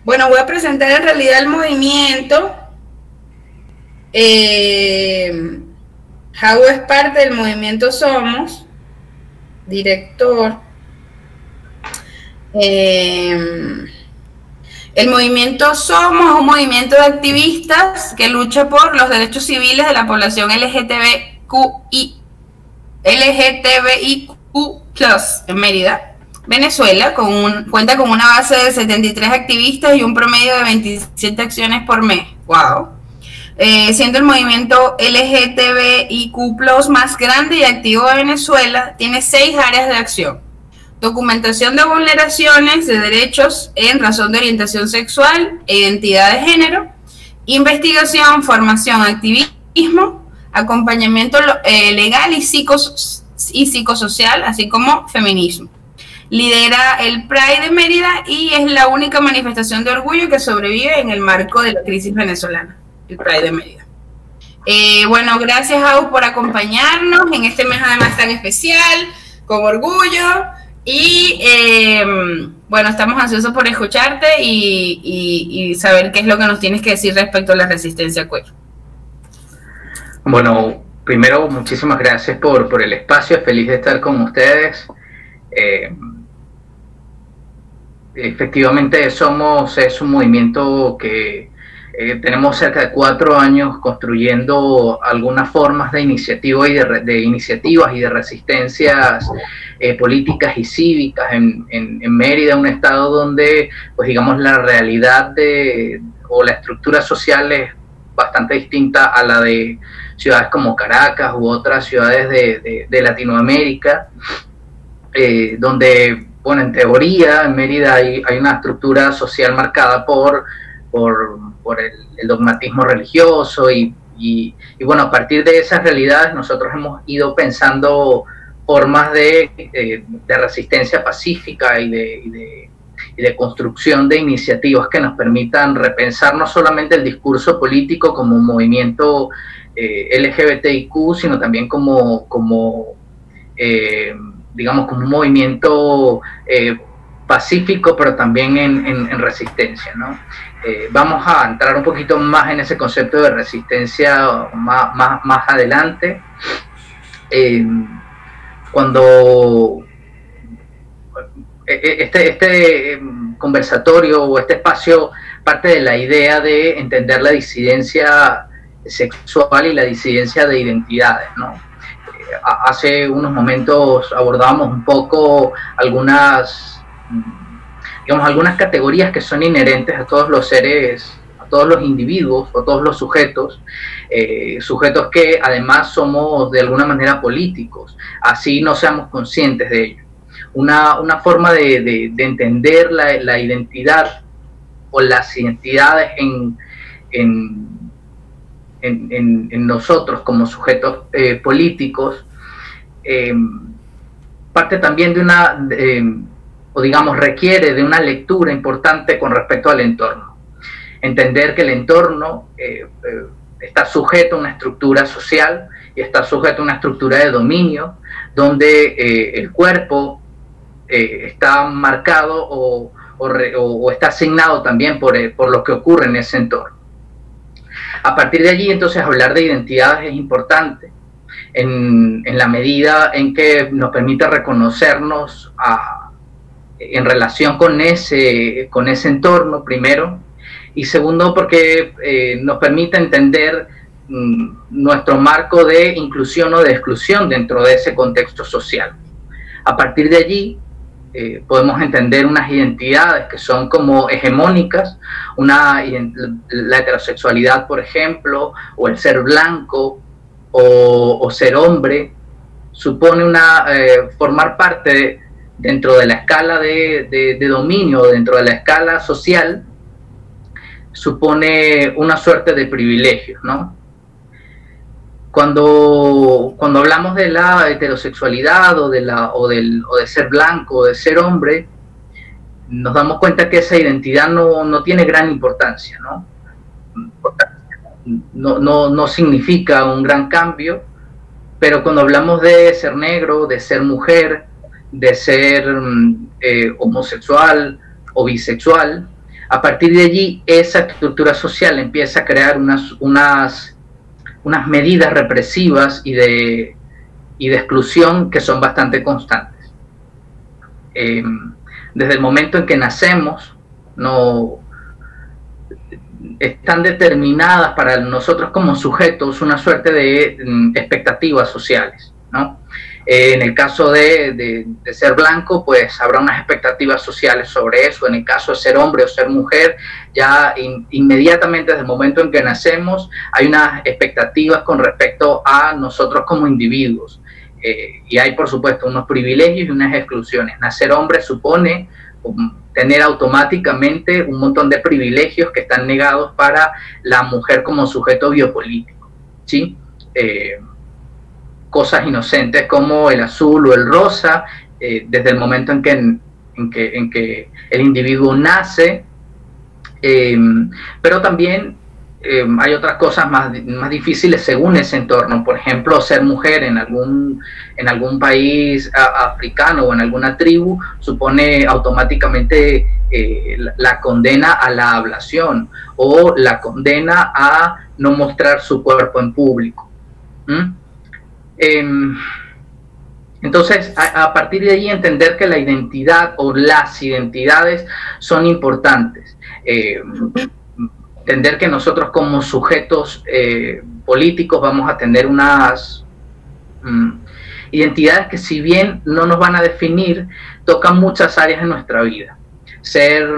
Bueno, voy a presentar en realidad el movimiento. Jau es parte del movimiento Somos, director. El movimiento Somos es un movimiento de activistas que lucha por los derechos civiles de la población LGTBIQ+ en Mérida, Venezuela. Cuenta con una base de 73 activistas y un promedio de 27 acciones por mes. ¡Wow! Siendo el movimiento LGTBIQ+ más grande y activo de Venezuela, tiene 6 áreas de acción: documentación de vulneraciones de derechos en razón de orientación sexual e identidad de género, investigación, formación, activismo, acompañamiento legal y psicosocial, así como feminismo. Lidera el Pride de Mérida y es la única manifestación de orgullo que sobrevive en el marco de la crisis venezolana, el Pride de Mérida. Bueno, gracias, Jau, por acompañarnos en este mes además tan especial, con orgullo. Y bueno, estamos ansiosos por escucharte y saber qué es lo que nos tienes que decir respecto a la resistencia queer. Bueno, primero, muchísimas gracias por el espacio, feliz de estar con ustedes. Efectivamente, Somos es un movimiento que tenemos cerca de 4 años construyendo algunas formas de iniciativa y de iniciativas y de resistencias políticas y cívicas en Mérida, un estado donde, pues digamos, la realidad o la estructura social es bastante distinta a la de ciudades como Caracas u otras ciudades de Latinoamérica, donde, bueno, en teoría en Mérida hay una estructura social marcada por el dogmatismo religioso y bueno, a partir de esas realidades nosotros hemos ido pensando formas de resistencia pacífica y de construcción de iniciativas que nos permitan repensar no solamente el discurso político como un movimiento LGBTIQ, sino también digamos, como un movimiento pacífico, pero también en resistencia, ¿no? Vamos a entrar un poquito más en ese concepto de resistencia más adelante. Cuando este conversatorio o este espacio parte de la idea de entender la disidencia sexual y la disidencia de identidades, ¿no? Hace unos momentos abordábamos un poco algunas categorías que son inherentes a todos los seres, a todos los individuos o todos los sujetos, sujetos que además somos de alguna manera políticos, así no seamos conscientes de ello. Una forma de entender la identidad o las identidades en nosotros como sujetos políticos, parte también o digamos requiere de una lectura importante con respecto al entorno. Entender que el entorno está sujeto a una estructura social y está sujeto a una estructura de dominio, donde el cuerpo está marcado o está asignado también por lo que ocurre en ese entorno. A partir de allí, entonces, hablar de identidades es importante en la medida en que nos permite reconocernos en relación con ese entorno, primero, y segundo, porque nos permite entender nuestro marco de inclusión o de exclusión dentro de ese contexto social. A partir de allí, podemos entender unas identidades que son como hegemónicas, la heterosexualidad, por ejemplo, o el ser blanco, o ser hombre, supone formar parte dentro de la escala de dominio, dentro de la escala social, supone una suerte de privilegios, ¿no? Cuando hablamos de la heterosexualidad o de ser blanco o de ser hombre, nos damos cuenta que esa identidad no tiene gran importancia, ¿no? No significa un gran cambio, pero cuando hablamos de ser negro, de ser mujer, de ser homosexual o bisexual, A partir de allí, esa estructura social empieza a crear unas medidas represivas y de exclusión que son bastante constantes. Desde el momento en que nacemos, están determinadas para nosotros como sujetos una suerte de expectativas sociales, ¿no? En el caso de ser blanco, pues habrá unas expectativas sociales sobre eso. En el caso de ser hombre o ser mujer, ya inmediatamente desde el momento en que nacemos hay unas expectativas con respecto a nosotros como individuos. Y hay, por supuesto, unos privilegios y unas exclusiones. Nacer hombre supone tener automáticamente un montón de privilegios que están negados para la mujer como sujeto biopolítico, ¿sí? Cosas inocentes como el azul o el rosa, desde el momento en que el individuo nace, pero también hay otras cosas más difíciles según ese entorno. Por ejemplo, ser mujer en algún país africano o en alguna tribu supone automáticamente la condena a la ablación o la condena a no mostrar su cuerpo en público. Entonces, a partir de ahí entender que la identidad o las identidades son importantes. Entender que nosotros como sujetos políticos vamos a tener unas identidades que, si bien no nos van a definir, tocan muchas áreas de nuestra vida. Ser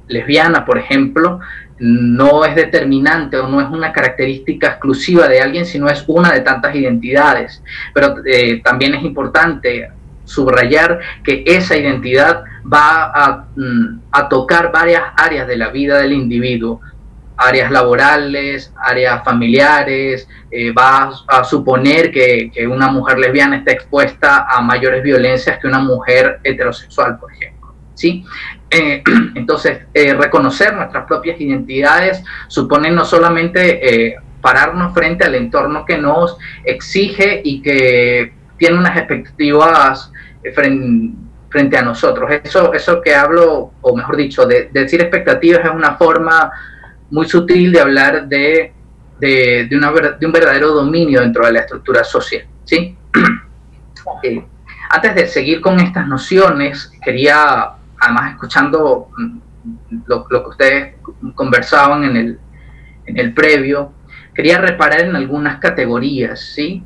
lesbiana, por ejemplo, no es determinante o no es una característica exclusiva de alguien, sino es una de tantas identidades. Pero también es importante subrayar que esa identidad va a tocar varias áreas de la vida del individuo, áreas laborales, áreas familiares. Va a suponer que una mujer lesbiana está expuesta a mayores violencias que una mujer heterosexual, por ejemplo, ¿sí? Entonces, reconocer nuestras propias identidades supone no solamente pararnos frente al entorno que nos exige y que tiene unas expectativas frente a nosotros. Eso que hablo, o mejor dicho, de decir expectativas, es una forma muy sutil de hablar de un verdadero dominio dentro de la estructura social, ¿sí? Antes de seguir con estas nociones, quería, además escuchando lo que ustedes conversaban en el previo, quería reparar en algunas categorías, ¿sí?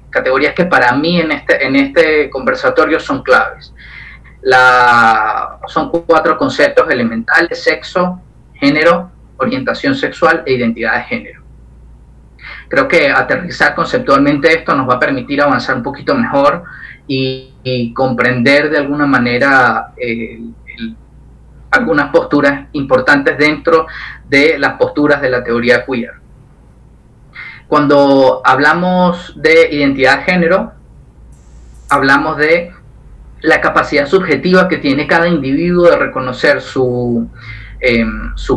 Categorías que para mí en este conversatorio son claves. Son 4 conceptos elementales: sexo, género, orientación sexual e identidad de género. Creo que aterrizar conceptualmente esto nos va a permitir avanzar un poquito mejor y comprender de alguna manera algunas posturas importantes dentro de las posturas de la teoría queer. Cuando hablamos de identidad de género, hablamos de la capacidad subjetiva que tiene cada individuo de reconocer su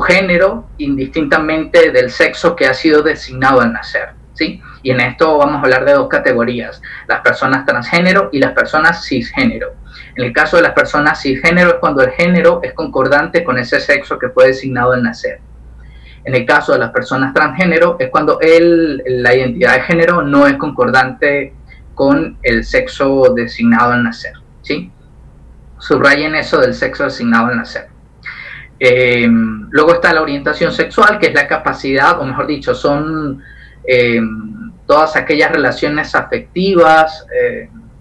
género indistintamente del sexo que ha sido designado al nacer, ¿sí? Y en esto vamos a hablar de 2 categorías: las personas transgénero y las personas cisgénero. En el caso de las personas cisgénero es cuando el género es concordante con ese sexo que fue designado al nacer. En el caso de las personas transgénero es cuando la identidad de género no es concordante con el sexo designado al nacer, ¿sí? Subrayen eso del sexo designado al nacer. Luego está la orientación sexual, que es la capacidad, o mejor dicho, son todas aquellas relaciones afectivas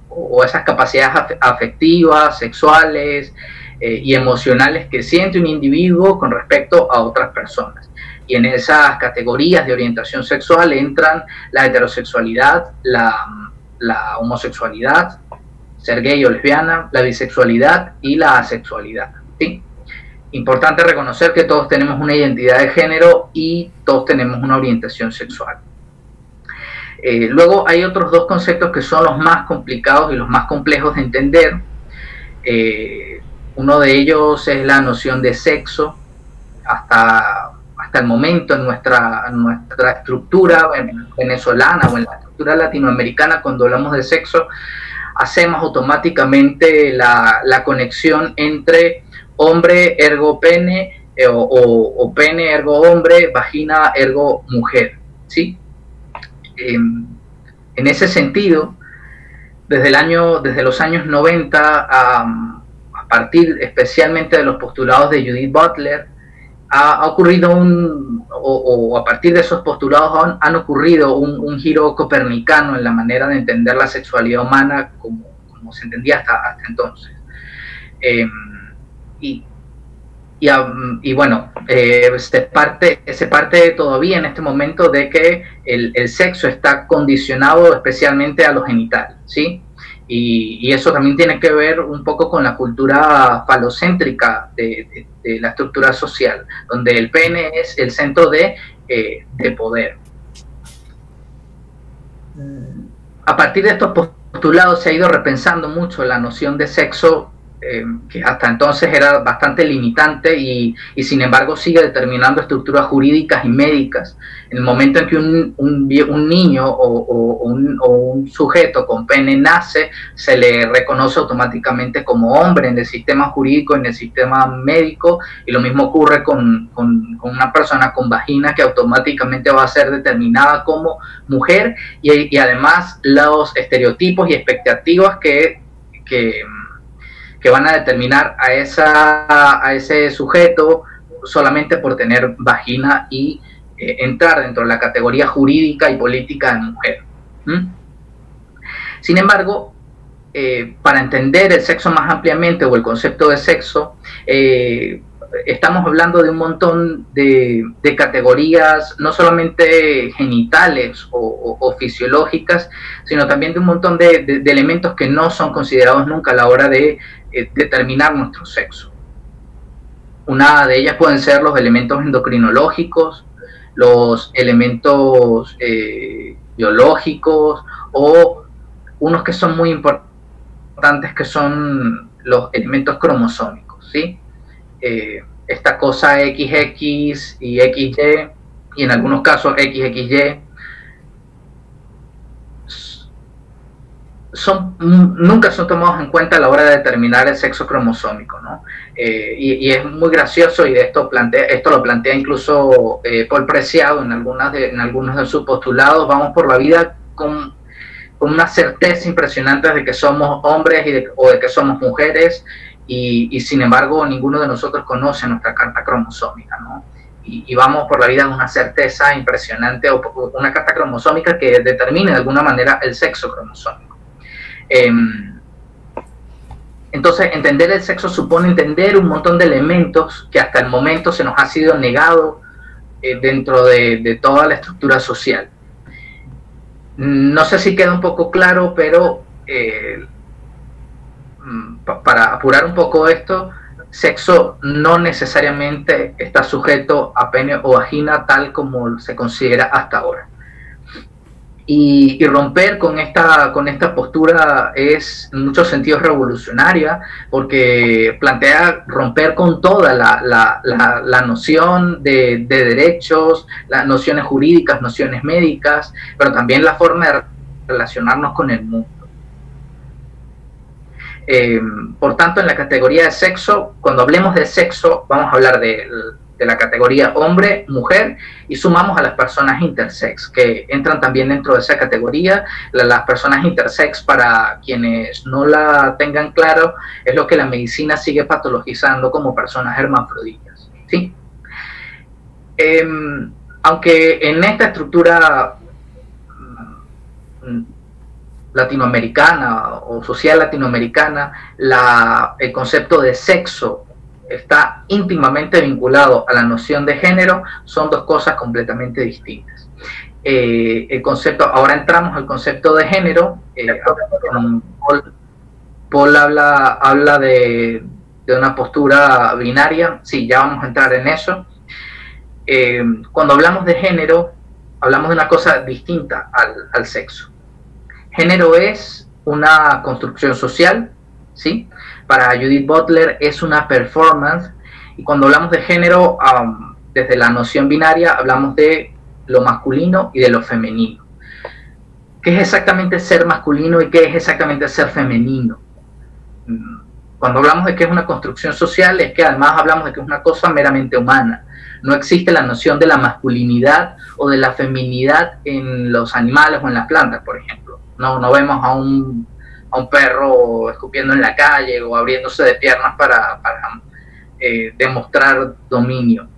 o esas capacidades afectivas, sexuales y emocionales que siente un individuo con respecto a otras personas. Y en esas categorías de orientación sexual entran la heterosexualidad, la homosexualidad, ser gay o lesbiana, la bisexualidad y la asexualidad, ¿sí? Importante reconocer que todos tenemos una identidad de género y todos tenemos una orientación sexual. Luego hay otros 2 conceptos que son los más complicados y los más complejos de entender. Uno de ellos es la noción de sexo. Hasta el momento en nuestra estructura venezolana o en la estructura latinoamericana, cuando hablamos de sexo, hacemos automáticamente la conexión entre hombre ergo pene o pene ergo hombre, vagina ergo mujer, ¿sí? En ese sentido, desde los años 90, a partir especialmente de los postulados de Judith Butler, ha ocurrido a partir de esos postulados han ocurrido un giro copernicano en la manera de entender la sexualidad humana como se entendía hasta entonces. Y bueno, se parte todavía en este momento de que el sexo está condicionado especialmente a los genitales, ¿sí? Y eso también tiene que ver un poco con la cultura falocéntrica de la estructura social, donde el pene es el centro de poder. A partir de estos postulados se ha ido repensando mucho la noción de sexo, que hasta entonces era bastante limitante y sin embargo sigue determinando estructuras jurídicas y médicas. En el momento en que un niño o un sujeto con pene nace, se le reconoce automáticamente como hombre en el sistema jurídico, en el sistema médico, y lo mismo ocurre con una persona con vagina, que automáticamente va a ser determinada como mujer, y además los estereotipos y expectativas que van a determinar a ese sujeto solamente por tener vagina y entrar dentro de la categoría jurídica y política de mujer. Sin embargo, para entender el sexo más ampliamente, o el concepto de sexo, estamos hablando de un montón de categorías, no solamente genitales o fisiológicas, sino también de un montón de elementos que no son considerados nunca a la hora de determinar nuestro sexo. Una de ellas pueden ser los elementos endocrinológicos, los elementos biológicos, o unos que son muy importantes, que son los elementos cromosómicos, ¿sí? Esta cosa XX y XY, y en algunos casos XXY, nunca son tomados en cuenta a la hora de determinar el sexo cromosómico, ¿no? Y es muy gracioso, y esto lo plantea incluso Paul Preciado en algunos de sus postulados. Vamos por la vida con una certeza impresionante de que somos hombres o de que somos mujeres, y sin embargo ninguno de nosotros conoce nuestra carta cromosómica, ¿no? Y vamos por la vida con una certeza impresionante, o una carta cromosómica que determine de alguna manera el sexo cromosómico. Entonces, entender el sexo supone entender un montón de elementos que hasta el momento se nos ha sido negado dentro de toda la estructura social. No sé si queda un poco claro, pero para apurar un poco esto, sexo no necesariamente está sujeto a pene o vagina tal como se considera hasta ahora. Y romper con esta postura es en muchos sentidos revolucionaria, porque plantea romper con toda la noción de derechos, las nociones jurídicas, nociones médicas, pero también la forma de relacionarnos con el mundo. Por tanto, en la categoría de sexo, cuando hablemos de sexo, vamos a hablar de la categoría hombre, mujer, y sumamos a las personas intersex, que entran también dentro de esa categoría. Las personas intersex, para quienes no la tengan claro, es lo que la medicina sigue patologizando como personas hermafroditas, ¿sí? Aunque en esta estructura latinoamericana o social latinoamericana, el concepto de sexo está íntimamente vinculado a la noción de género, son dos cosas completamente distintas. El concepto, ahora entramos al concepto de género. Paul habla de una postura binaria. Sí, ya vamos a entrar en eso. Cuando hablamos de género, hablamos de una cosa distinta al sexo. Género es una construcción social, ¿sí? Para Judith Butler es una performance, y cuando hablamos de género, desde la noción binaria, hablamos de lo masculino y de lo femenino. ¿Qué es exactamente ser masculino y qué es exactamente ser femenino? Cuando hablamos de que es una construcción social, es que además hablamos de que es una cosa meramente humana. No existe la noción de la masculinidad o de la feminidad en los animales o en las plantas, por ejemplo. No vemos a un perro escupiendo en la calle o abriéndose de piernas para demostrar dominio.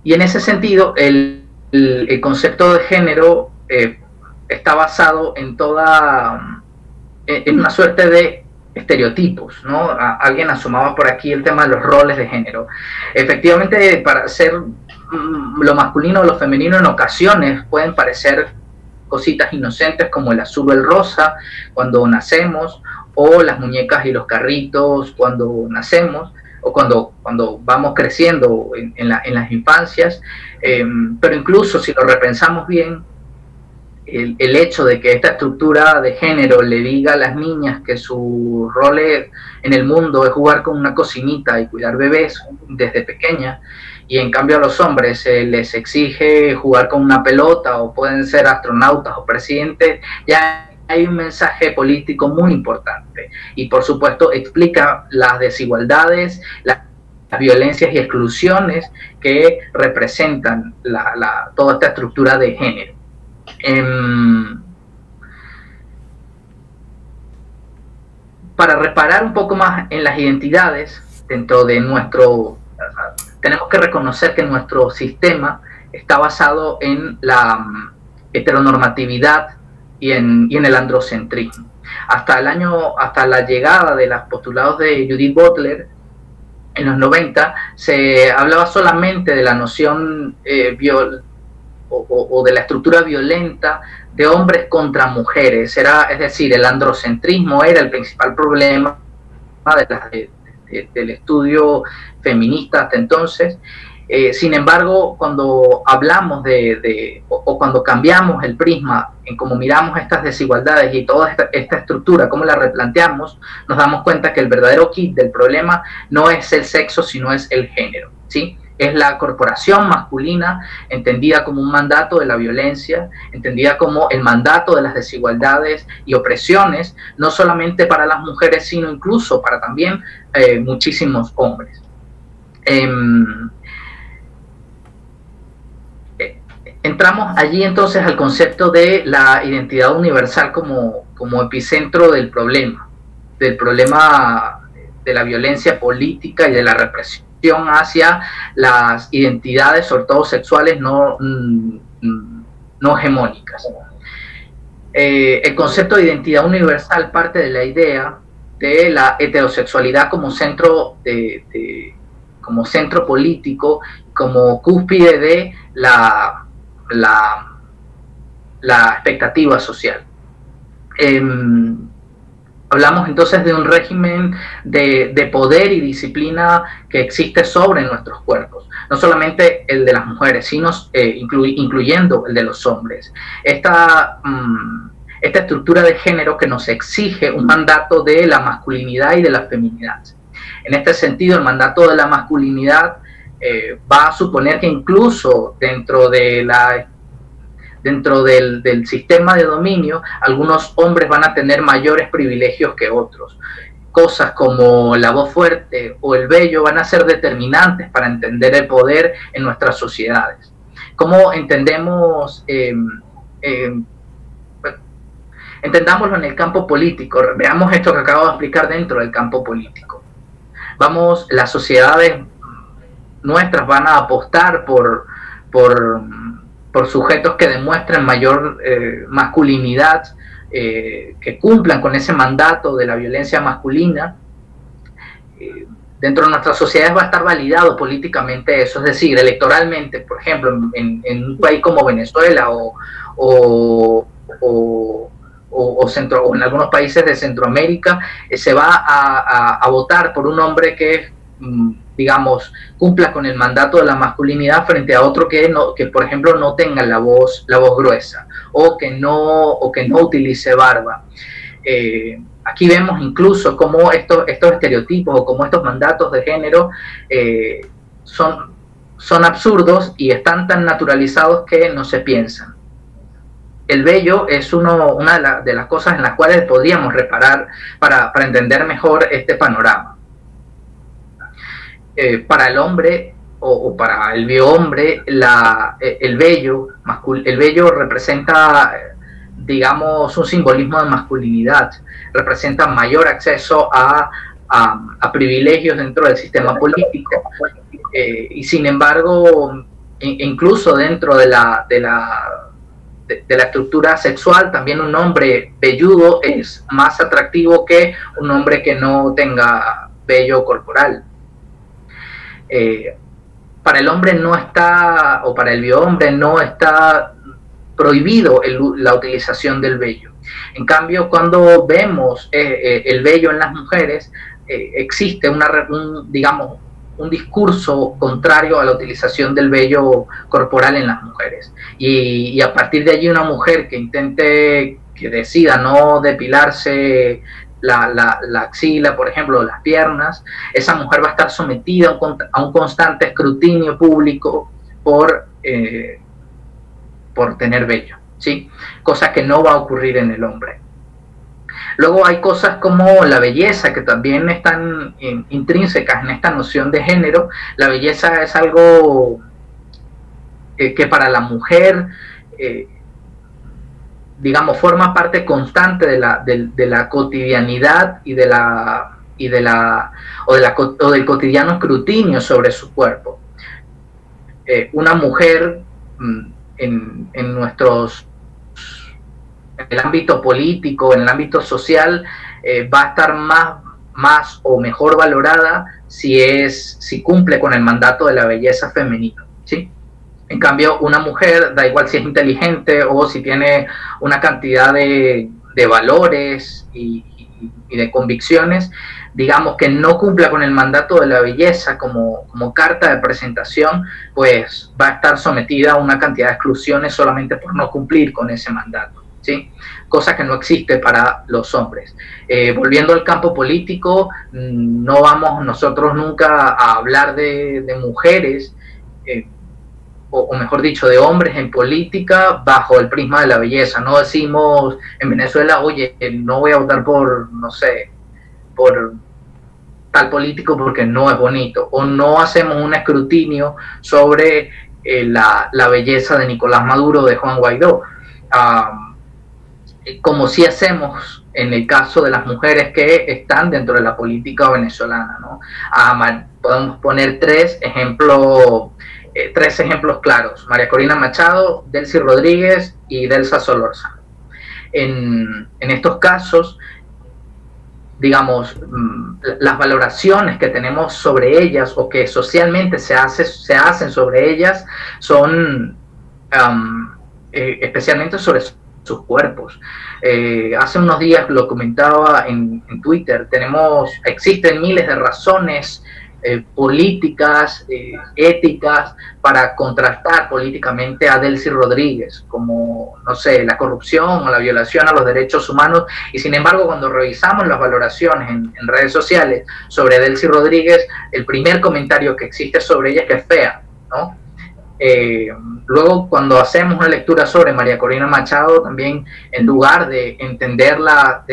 Y en ese sentido, el concepto de género está basado en una suerte de estereotipos, ¿no? Alguien asomaba por aquí el tema de los roles de género. Efectivamente, para ser lo masculino o lo femenino en ocasiones pueden parecer cositas inocentes como el azul o el rosa cuando nacemos, o las muñecas y los carritos cuando nacemos, o cuando vamos creciendo en las infancias, pero incluso si lo repensamos bien, el hecho de que esta estructura de género le diga a las niñas que su rol en el mundo es jugar con una cocinita y cuidar bebés desde pequeña, y en cambio a los hombres les exige jugar con una pelota o pueden ser astronautas o presidentes, ya hay un mensaje político muy importante y por supuesto explica las desigualdades, las violencias y exclusiones que representan toda esta estructura de género. Para reparar un poco más en las identidades dentro de tenemos que reconocer que nuestro sistema está basado en la heteronormatividad y en el androcentrismo. Hasta la llegada de los postulados de Judith Butler en los 90 se hablaba solamente de la noción o de la estructura violenta de hombres contra mujeres. Es decir, el androcentrismo era el principal problema del estudio feminista hasta entonces. Sin embargo, cuando hablamos o cuando cambiamos el prisma en cómo miramos estas desigualdades y toda esta estructura, cómo la replanteamos, nos damos cuenta que el verdadero kit del problema no es el sexo, sino es el género, ¿sí? Es la corporación masculina entendida como un mandato de la violencia, entendida como el mandato de las desigualdades y opresiones, no solamente para las mujeres, sino incluso para también muchísimos hombres. Entramos allí entonces al concepto de la identidad universal como epicentro del problema de la violencia política y de la represión hacia las identidades, sobre todo sexuales, no hegemónicas. El concepto de identidad universal parte de la idea de la heterosexualidad como centro político, como cúspide de la expectativa social. Hablamos entonces de un régimen de poder y disciplina que existe sobre nuestros cuerpos, no solamente el de las mujeres, sino incluyendo el de los hombres. Esta estructura de género que nos exige un mandato de la masculinidad y de la feminidad. En este sentido, el mandato de la masculinidad va a suponer que incluso dentro del sistema de dominio, algunos hombres van a tener mayores privilegios que otros. Cosas como la voz fuerte o el vello van a ser determinantes para entender el poder en nuestras sociedades. ¿Cómo entendemos? Entendámoslo en el campo político. Veamos esto que acabo de explicar dentro del campo político. Las sociedades nuestras van a apostar por sujetos que demuestren mayor masculinidad, que cumplan con ese mandato de la violencia masculina. Dentro de nuestras sociedades va a estar validado políticamente eso, es decir, electoralmente, por ejemplo, en un país como Venezuela o en algunos países de Centroamérica, se va a votar por un hombre que digamos, cumpla con el mandato de la masculinidad frente a otro que por ejemplo, no tenga la voz gruesa o que no utilice barba. Aquí vemos incluso cómo estos estereotipos o cómo estos mandatos de género son absurdos y están tan naturalizados que no se piensan. el vello es una de las cosas en las cuales podríamos reparar para entender mejor este panorama. Para el hombre o para el biohombre, el vello representa, digamos, un simbolismo de masculinidad, representa mayor acceso a privilegios dentro del sistema político, y sin embargo, incluso dentro de la estructura sexual, también un hombre velludo es más atractivo que un hombre que no tenga vello corporal. Para el hombre no está, o para el biohombre no está prohibido la utilización del vello. En cambio, cuando vemos el vello en las mujeres, existe digamos, un discurso contrario a la utilización del vello corporal en las mujeres. Y a partir de allí una mujer que decida no depilarse la axila, por ejemplo, las piernas, esa mujer va a estar sometida a un constante escrutinio público por tener vello, ¿sí? Cosa que no va a ocurrir en el hombre. Luego hay cosas como la belleza, que también están intrínsecas en esta noción de género. La belleza es algo que para la mujer, digamos, forma parte constante de la cotidianidad y del cotidiano escrutinio sobre su cuerpo. Una mujer en el ámbito político, en el ámbito social, va a estar más o mejor valorada si cumple con el mandato de la belleza femenina, ¿sí? En cambio, una mujer, da igual si es inteligente o si tiene una cantidad de valores y de convicciones, digamos, que no cumpla con el mandato de la belleza como carta de presentación, pues va a estar sometida a una cantidad de exclusiones solamente por no cumplir con ese mandato, ¿sí? Cosa que no existe para los hombres. Volviendo al campo político, no vamos nosotros nunca a hablar de mujeres, o mejor dicho, de hombres en política bajo el prisma de la belleza. No decimos en Venezuela, oye, no voy a votar por, no sé, por tal político porque no es bonito, o no hacemos un escrutinio sobre la belleza de Nicolás Maduro o de Juan Guaidó, como sí hacemos en el caso de las mujeres que están dentro de la política venezolana, ¿no? Podemos poner tres ejemplos claros: María Corina Machado, Delcy Rodríguez y Delsa Solórzano. En estos casos, digamos, las valoraciones que tenemos sobre ellas o que socialmente se hacen sobre ellas son especialmente sobre sus cuerpos. Hace unos días lo comentaba en Twitter, existen miles de razones políticas, éticas, para contrastar políticamente a Delcy Rodríguez, como, no sé, la corrupción o la violación a los derechos humanos, y sin embargo, cuando revisamos las valoraciones en redes sociales sobre Delcy Rodríguez, el primer comentario que existe sobre ella es que es fea, ¿no? Luego, cuando hacemos una lectura sobre María Corina Machado, también, en lugar de entenderla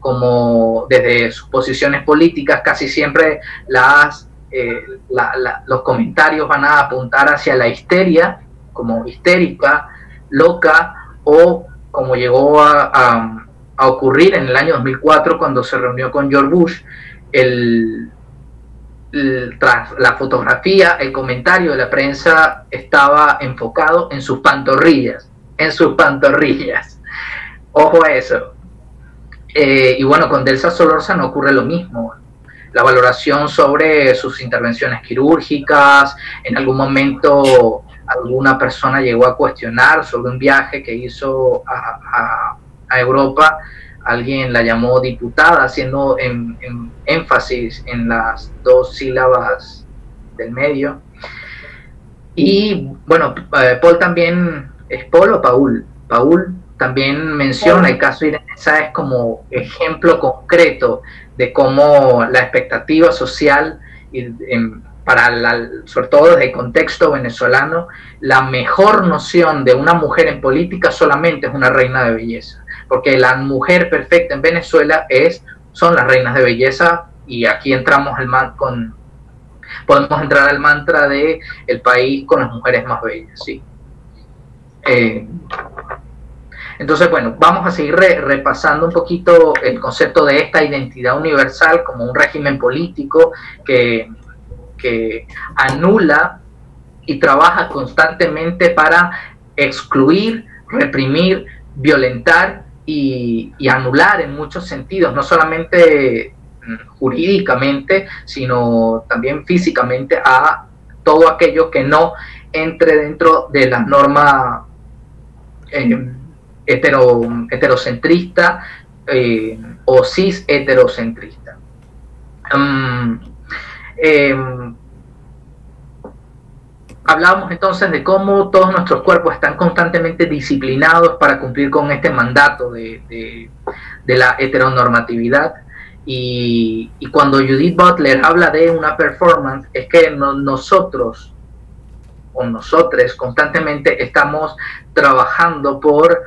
como desde sus posiciones políticas, casi siempre los comentarios van a apuntar hacia la histeria, como histérica, loca, o como llegó a ocurrir en el año 2004 cuando se reunió con George Bush. Tras la fotografía, el comentario de la prensa estaba enfocado en sus pantorrillas, ojo a eso. Y bueno, con Delsa Solórzano ocurre lo mismo. La valoración sobre sus intervenciones quirúrgicas, en algún momento alguna persona llegó a cuestionar sobre un viaje que hizo a Europa, alguien la llamó diputada, haciendo énfasis en las dos sílabas del medio. Y bueno, Paul también, ¿es Paul o Paul? Paul también menciona el caso de Irene Sáez como ejemplo concreto de cómo la expectativa social sobre todo desde el contexto venezolano, la mejor noción de una mujer en política solamente es una reina de belleza, porque la mujer perfecta en Venezuela son las reinas de belleza, y aquí entramos podemos entrar al mantra de el país con las mujeres más bellas, ¿sí? Entonces, bueno, vamos a seguir repasando un poquito el concepto de esta identidad universal como un régimen político que anula y trabaja constantemente para excluir, reprimir, violentar y anular en muchos sentidos, no solamente jurídicamente, sino también físicamente, a todo aquello que no entre dentro de la norma heterocentrista o cis heterocentrista. Hablábamos entonces de cómo todos nuestros cuerpos están constantemente disciplinados para cumplir con este mandato de la heteronormatividad, y cuando Judith Butler habla de una performance, es que nosotros o nosotres constantemente estamos trabajando por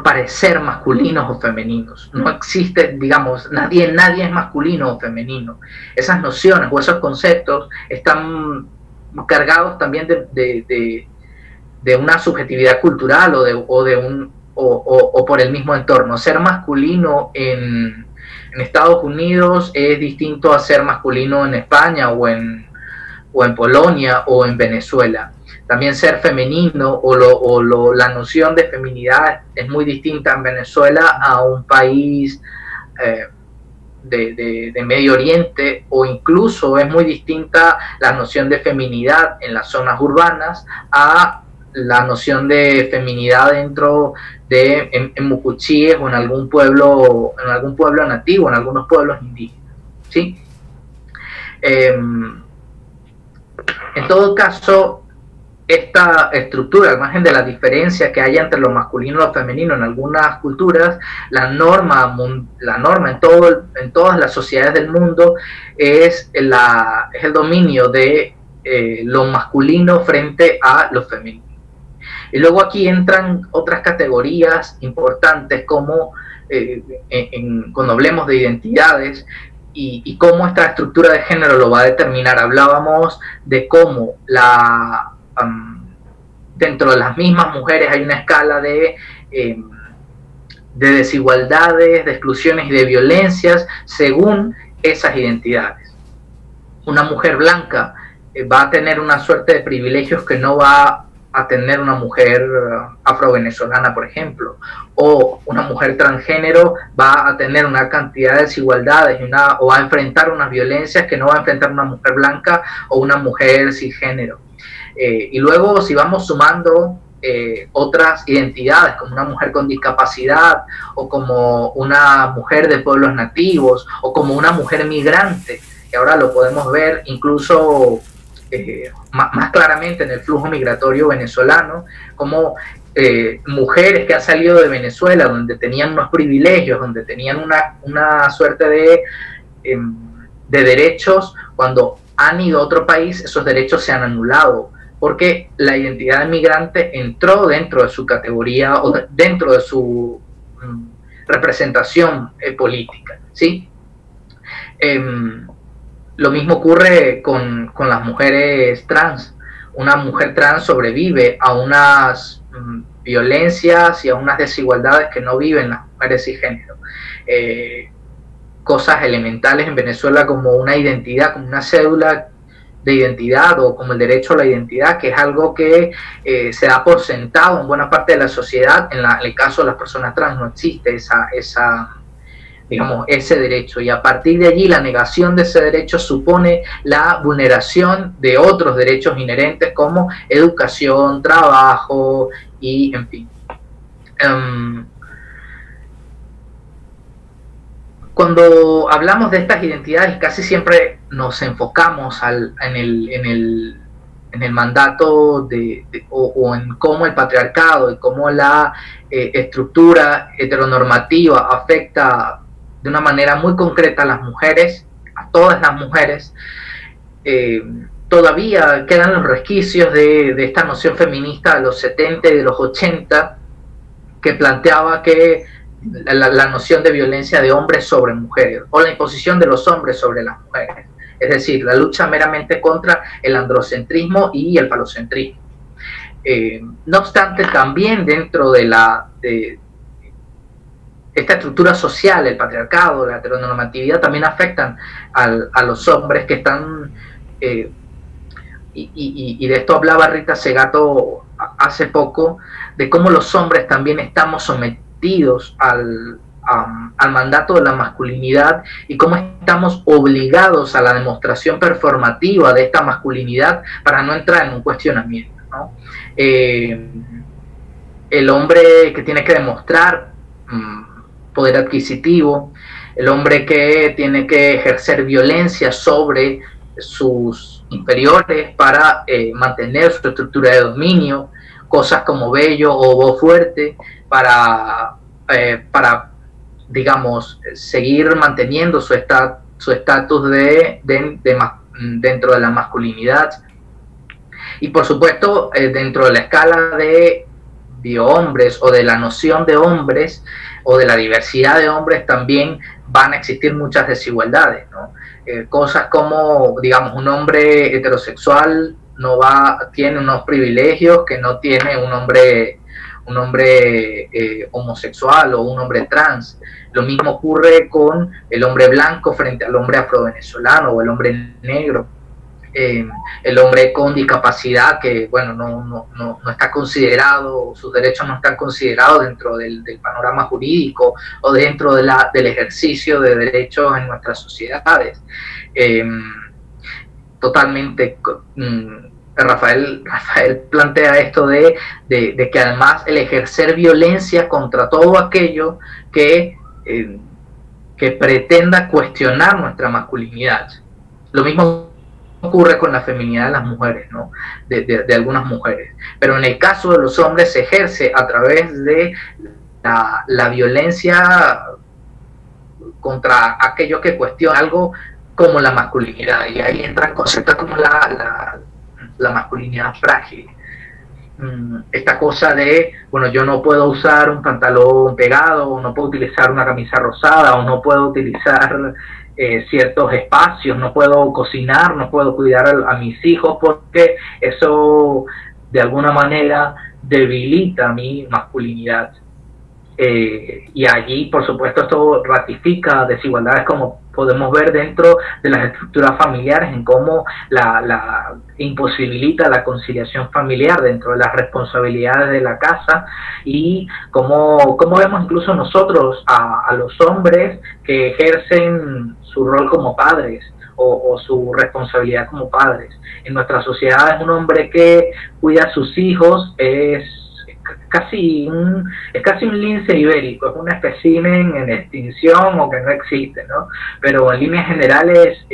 parecer masculinos o femeninos. No existe, digamos, nadie es masculino o femenino. Esas nociones o esos conceptos están cargados también de una subjetividad cultural o por el mismo entorno. Ser masculino en Estados Unidos es distinto a ser masculino en España o en Polonia o en Venezuela. También ser femenino la noción de feminidad es muy distinta en Venezuela a un país de Medio Oriente, o incluso es muy distinta la noción de feminidad en las zonas urbanas a la noción de feminidad dentro de en Mucuchíes o en algún pueblo nativo, en algunos pueblos indígenas, ¿sí? En todo caso, esta estructura, al margen de la diferencia que hay entre lo masculino y lo femenino en algunas culturas, la norma en todas las sociedades del mundo es el dominio de lo masculino frente a lo femenino. Y luego aquí entran otras categorías importantes como cuando hablemos de identidades y cómo esta estructura de género lo va a determinar. Hablábamos de cómo dentro de las mismas mujeres hay una escala de desigualdades, de exclusiones y de violencias según esas identidades. Una mujer blanca va a tener una suerte de privilegios que no va a tener una mujer afrovenezolana, por ejemplo, o una mujer transgénero va a tener una cantidad de desigualdades o va a enfrentar unas violencias que no va a enfrentar una mujer blanca o una mujer cisgénero. Y luego, si vamos sumando otras identidades, como una mujer con discapacidad, o como una mujer de pueblos nativos, o como una mujer migrante, que ahora lo podemos ver incluso más claramente en el flujo migratorio venezolano, como mujeres que han salido de Venezuela, donde tenían unos privilegios, donde tenían una suerte de derechos, cuando han ido a otro país, esos derechos se han anulado, porque la identidad de migrante entró dentro de su categoría o dentro de su representación política, ¿sí? Lo mismo ocurre con las mujeres trans. Una mujer trans sobrevive a unas violencias y a unas desigualdades que no viven las mujeres cisgénero. Cosas elementales en Venezuela como una identidad, como una cédula de identidad o como el derecho a la identidad, que es algo que se da por sentado en buena parte de la sociedad. En el caso de las personas trans no existe ese derecho, y a partir de allí la negación de ese derecho supone la vulneración de otros derechos inherentes como educación, trabajo y en fin. Cuando hablamos de estas identidades casi siempre nos enfocamos en el mandato o en cómo el patriarcado y cómo la estructura heteronormativa afecta de una manera muy concreta a las mujeres a todas las mujeres, todavía quedan los resquicios de esta noción feminista de los 70 y de los 80, que planteaba que la noción de violencia de hombres sobre mujeres, o la imposición de los hombres sobre las mujeres, es decir, la lucha meramente contra el androcentrismo y el falocentrismo. No obstante, también dentro de esta estructura social, el patriarcado, la heteronormatividad, también afectan a los hombres que están, y de esto hablaba Rita Segato hace poco, de cómo los hombres también estamos sometidos al mandato de la masculinidad y cómo estamos obligados a la demostración performativa de esta masculinidad para no entrar en un cuestionamiento, ¿no? El hombre que tiene que demostrar poder adquisitivo, el hombre que tiene que ejercer violencia sobre sus inferiores para mantener su estructura de dominio, cosas como bello o voz fuerte para digamos, seguir manteniendo su estatus dentro de la masculinidad. Y por supuesto, dentro de la escala de hombres o de la noción de hombres o de la diversidad de hombres también van a existir muchas desigualdades, ¿no? Cosas como, digamos, un hombre heterosexual tiene unos privilegios que no tiene un hombre homosexual o un hombre trans. Lo mismo ocurre con el hombre blanco frente al hombre afrovenezolano o el hombre negro. El hombre con discapacidad que, bueno, no está considerado, sus derechos no están considerados dentro del panorama jurídico o dentro del ejercicio de derechos en nuestras sociedades. Totalmente, Rafael plantea esto de que además el ejercer violencia contra todo aquello que pretenda cuestionar nuestra masculinidad. Lo mismo ocurre con la feminidad de las mujeres, ¿no? de algunas mujeres, pero en el caso de los hombres se ejerce a través de la violencia contra aquello que cuestiona algo como la masculinidad, y ahí entran conceptos como la masculinidad frágil. Esta cosa de, bueno, yo no puedo usar un pantalón pegado, o no puedo utilizar una camisa rosada, o no puedo utilizar ciertos espacios, no puedo cocinar, no puedo cuidar a mis hijos, porque eso de alguna manera debilita mi masculinidad. Y allí, por supuesto, esto ratifica desigualdades como podemos ver dentro de las estructuras familiares, en cómo la imposibilita la conciliación familiar dentro de las responsabilidades de la casa, y cómo vemos incluso nosotros a los hombres que ejercen su rol como padres o su responsabilidad como padres. En nuestra sociedad, es un hombre que cuida a sus hijos, es casi un lince ibérico, es un espécimen en extinción o que no existe, ¿no? Pero en líneas generales,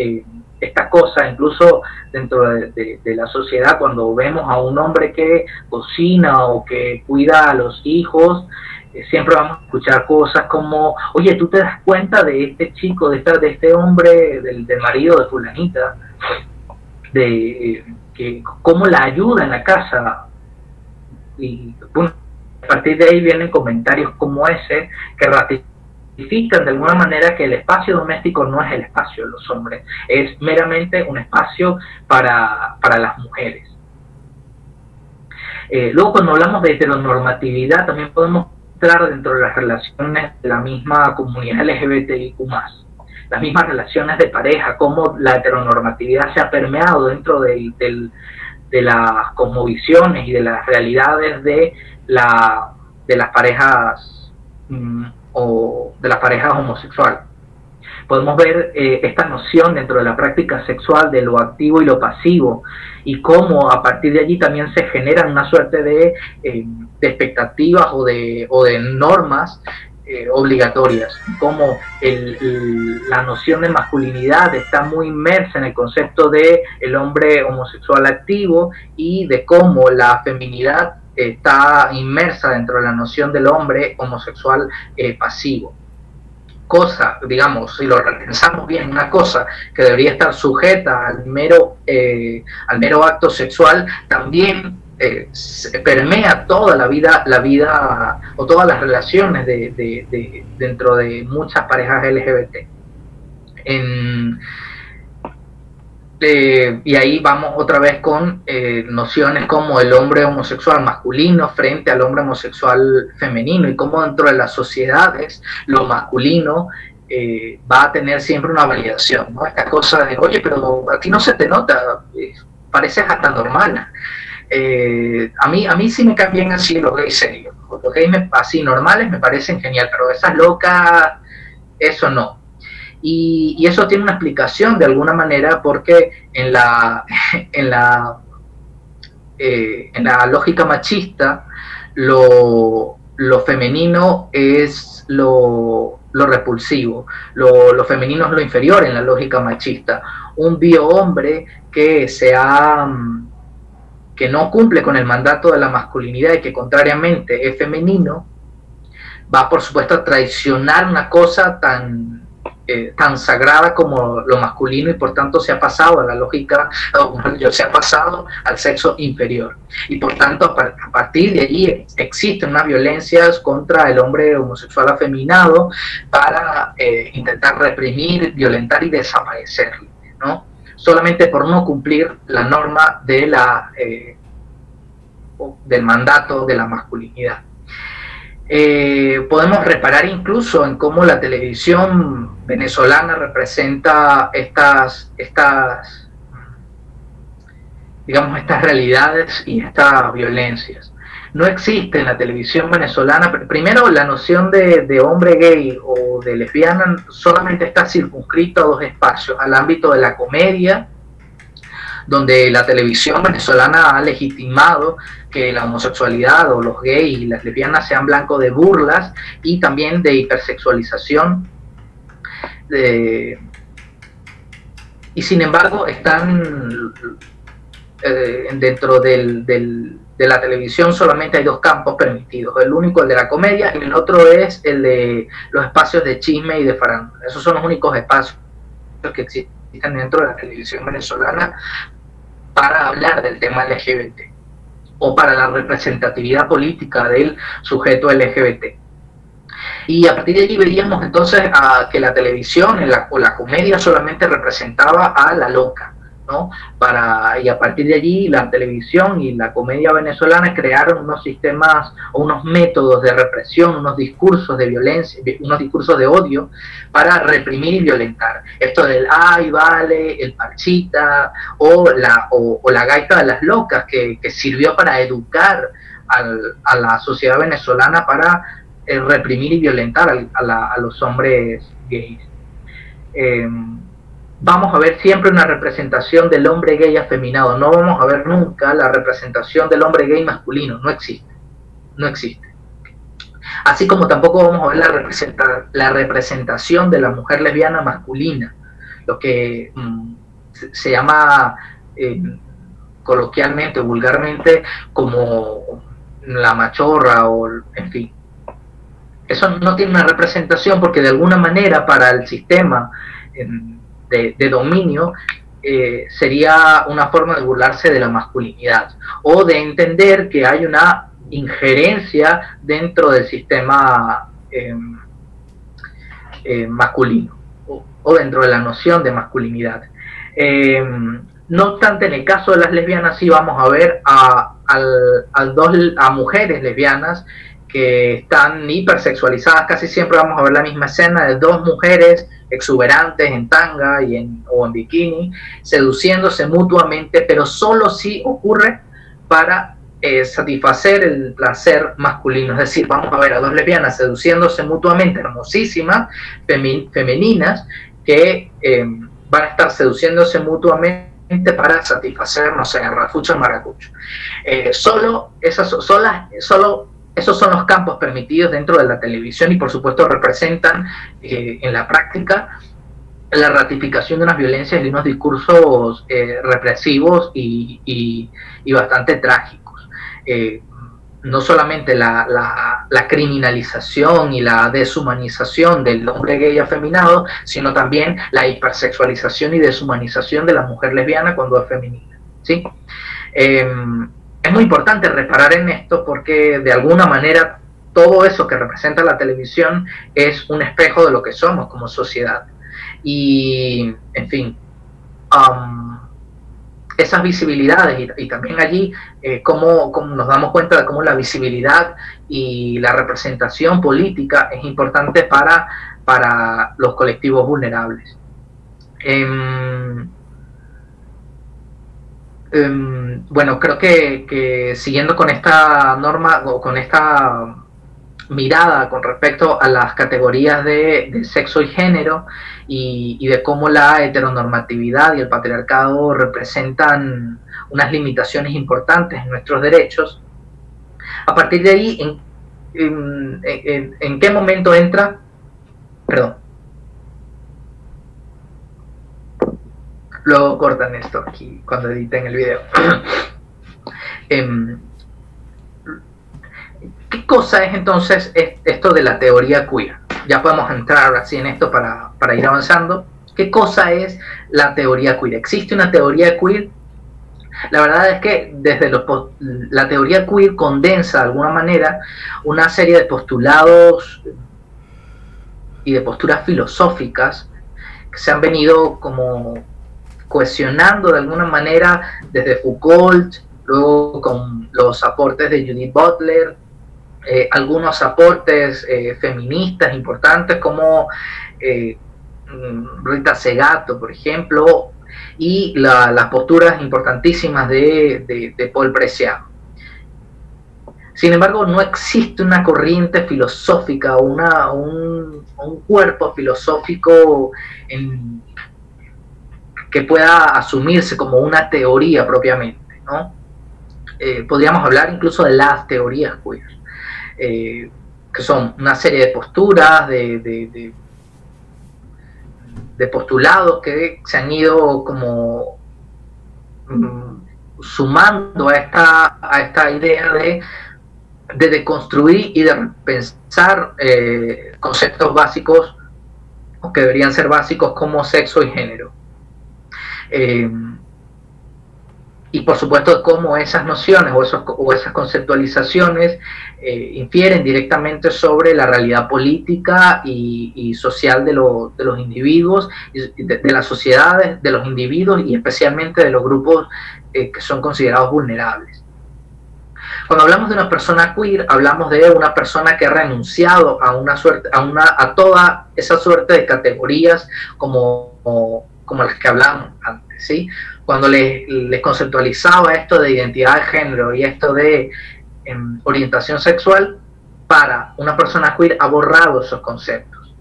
esta cosa, incluso dentro de la sociedad, cuando vemos a un hombre que cocina o que cuida a los hijos, siempre vamos a escuchar cosas como, oye, ¿tú te das cuenta de este chico, de este hombre, del marido de fulanita, que cómo la ayuda en la casa? Y bueno, a partir de ahí vienen comentarios como ese que ratifican de alguna manera que el espacio doméstico no es el espacio de los hombres, es meramente un espacio para las mujeres. Luego, cuando hablamos de heteronormatividad, también podemos entrar dentro de las relaciones de la misma comunidad LGBTIQ+, las mismas relaciones de pareja, cómo la heteronormatividad se ha permeado dentro de las cosmovisiones y de las realidades de las parejas o de las parejas homosexuales. Podemos ver esta noción dentro de la práctica sexual de lo activo y lo pasivo, y cómo a partir de allí también se generan una suerte de expectativas o de normas obligatorias, como la noción de masculinidad está muy inmersa en el concepto de el hombre homosexual activo, y de cómo la feminidad está inmersa dentro de la noción del hombre homosexual pasivo. cosa, digamos, si lo repensamos bien, una cosa que debería estar sujeta al mero acto sexual, también permea toda la vida o todas las relaciones dentro de muchas parejas LGBT. Y ahí vamos otra vez con nociones como el hombre homosexual masculino frente al hombre homosexual femenino, y cómo dentro de las sociedades lo masculino va a tener siempre una validación, ¿no? Esta cosa de, oye, pero a ti no se te nota, pareces hasta normal. A mí sí me caen bien así los gays serios, los gays así normales me parecen genial, pero esas locas, eso no. Y eso tiene una explicación de alguna manera, porque en la lógica machista lo femenino es lo repulsivo, lo femenino es lo inferior en la lógica machista. Un biohombre que no cumple con el mandato de la masculinidad y que contrariamente es femenino, va por supuesto a traicionar una cosa tan sagrada como lo masculino, y por tanto se ha pasado a la lógica, se ha pasado al sexo inferior, y por tanto a partir de allí existen unas violencias contra el hombre homosexual afeminado para intentar reprimir, violentar y desaparecerlo, ¿no? Solamente por no cumplir la norma de del mandato de la masculinidad. Podemos reparar incluso en cómo la televisión venezolana representa estas realidades y estas violencias. No existe en la televisión venezolana, primero, la noción de hombre gay o de lesbiana solamente está circunscrito a dos espacios: al ámbito de la comedia, donde la televisión venezolana ha legitimado que la homosexualidad o los gays y las lesbianas sean blanco de burlas y también de hipersexualización. Y sin embargo están dentro de la televisión solamente hay dos campos permitidos: el único, el de la comedia, y el otro es el de los espacios de chisme y de farándula. Esos son los únicos espacios que existen dentro de la televisión venezolana para hablar del tema LGBT o para la representatividad política del sujeto LGBT. Y a partir de allí veríamos entonces que la televisión o la comedia solamente representaba a la loca, ¿no? Y a partir de allí la televisión y la comedia venezolana crearon unos sistemas o unos métodos de represión, unos discursos de violencia, unos discursos de odio para reprimir y violentar. Esto del ay, vale, el parchita o la gaita de las locas, que sirvió para educar a la sociedad venezolana para reprimir y violentar a los hombres gays. Vamos a ver siempre una representación del hombre gay afeminado, no vamos a ver nunca la representación del hombre gay masculino, no existe, no existe. Así como tampoco vamos a ver la representación de la mujer lesbiana masculina, lo que se llama coloquialmente, vulgarmente, como la machorra, o en fin. Eso no tiene una representación porque de alguna manera para el sistema de dominio sería una forma de burlarse de la masculinidad o de entender que hay una injerencia dentro del sistema masculino o dentro de la noción de masculinidad. No obstante, en el caso de las lesbianas sí vamos a ver a mujeres lesbianas que están hipersexualizadas. Casi siempre vamos a ver la misma escena de dos mujeres exuberantes en tanga o en bikini, seduciéndose mutuamente, pero solo si ocurre para satisfacer el placer masculino. Es decir, vamos a ver a dos lesbianas seduciéndose mutuamente, hermosísimas, femeninas, que van a estar seduciéndose mutuamente para satisfacer, no sé, el rafucho, el maracucho. Esos son los campos permitidos dentro de la televisión y por supuesto representan en la práctica la ratificación de unas violencias y unos discursos represivos y bastante trágicos. no solamente la criminalización y la deshumanización del hombre gay afeminado, sino también la hipersexualización y deshumanización de la mujer lesbiana cuando es femenina, ¿sí? Es muy importante reparar en esto porque de alguna manera todo eso que representa la televisión es un espejo de lo que somos como sociedad. Y, en fin, esas visibilidades y también allí cómo nos damos cuenta de cómo la visibilidad y la representación política es importante para los colectivos vulnerables. Bueno, creo que siguiendo con esta norma o con esta mirada con respecto a las categorías de sexo y género y de cómo la heteronormatividad y el patriarcado representan unas limitaciones importantes en nuestros derechos, a partir de ahí, ¿en qué momento entra? Perdón. Luego cortan esto aquí cuando editen el video. ¿Qué cosa es entonces esto de la teoría queer? Ya podemos entrar así en esto para ir avanzando. ¿Qué cosa es la teoría queer? ¿Existe una teoría queer? La verdad es que desde la teoría queer condensa de alguna manera una serie de postulados y de posturas filosóficas que se han venido como cohesionando de alguna manera desde Foucault, luego con los aportes de Judith Butler, algunos aportes feministas importantes como Rita Segato, por ejemplo, y las posturas importantísimas de Paul Preciado. Sin embargo, no existe una corriente filosófica o un cuerpo filosófico que pueda asumirse como una teoría propiamente, ¿no? Podríamos hablar incluso de las teorías queer, que son una serie de posturas, de postulados que se han ido como sumando a esta idea de deconstruir y de pensar conceptos básicos o que deberían ser básicos como sexo y género. Y por supuesto cómo esas nociones o esas conceptualizaciones infieren directamente sobre la realidad política y social de los individuos, de las sociedades, de los individuos y especialmente de los grupos que son considerados vulnerables. Cuando hablamos de una persona queer, hablamos de una persona que ha renunciado a toda esa suerte de categorías como las que hablamos antes, ¿sí? Cuando les conceptualizaba esto de identidad de género y esto de orientación sexual, para una persona queer ha borrado esos conceptos.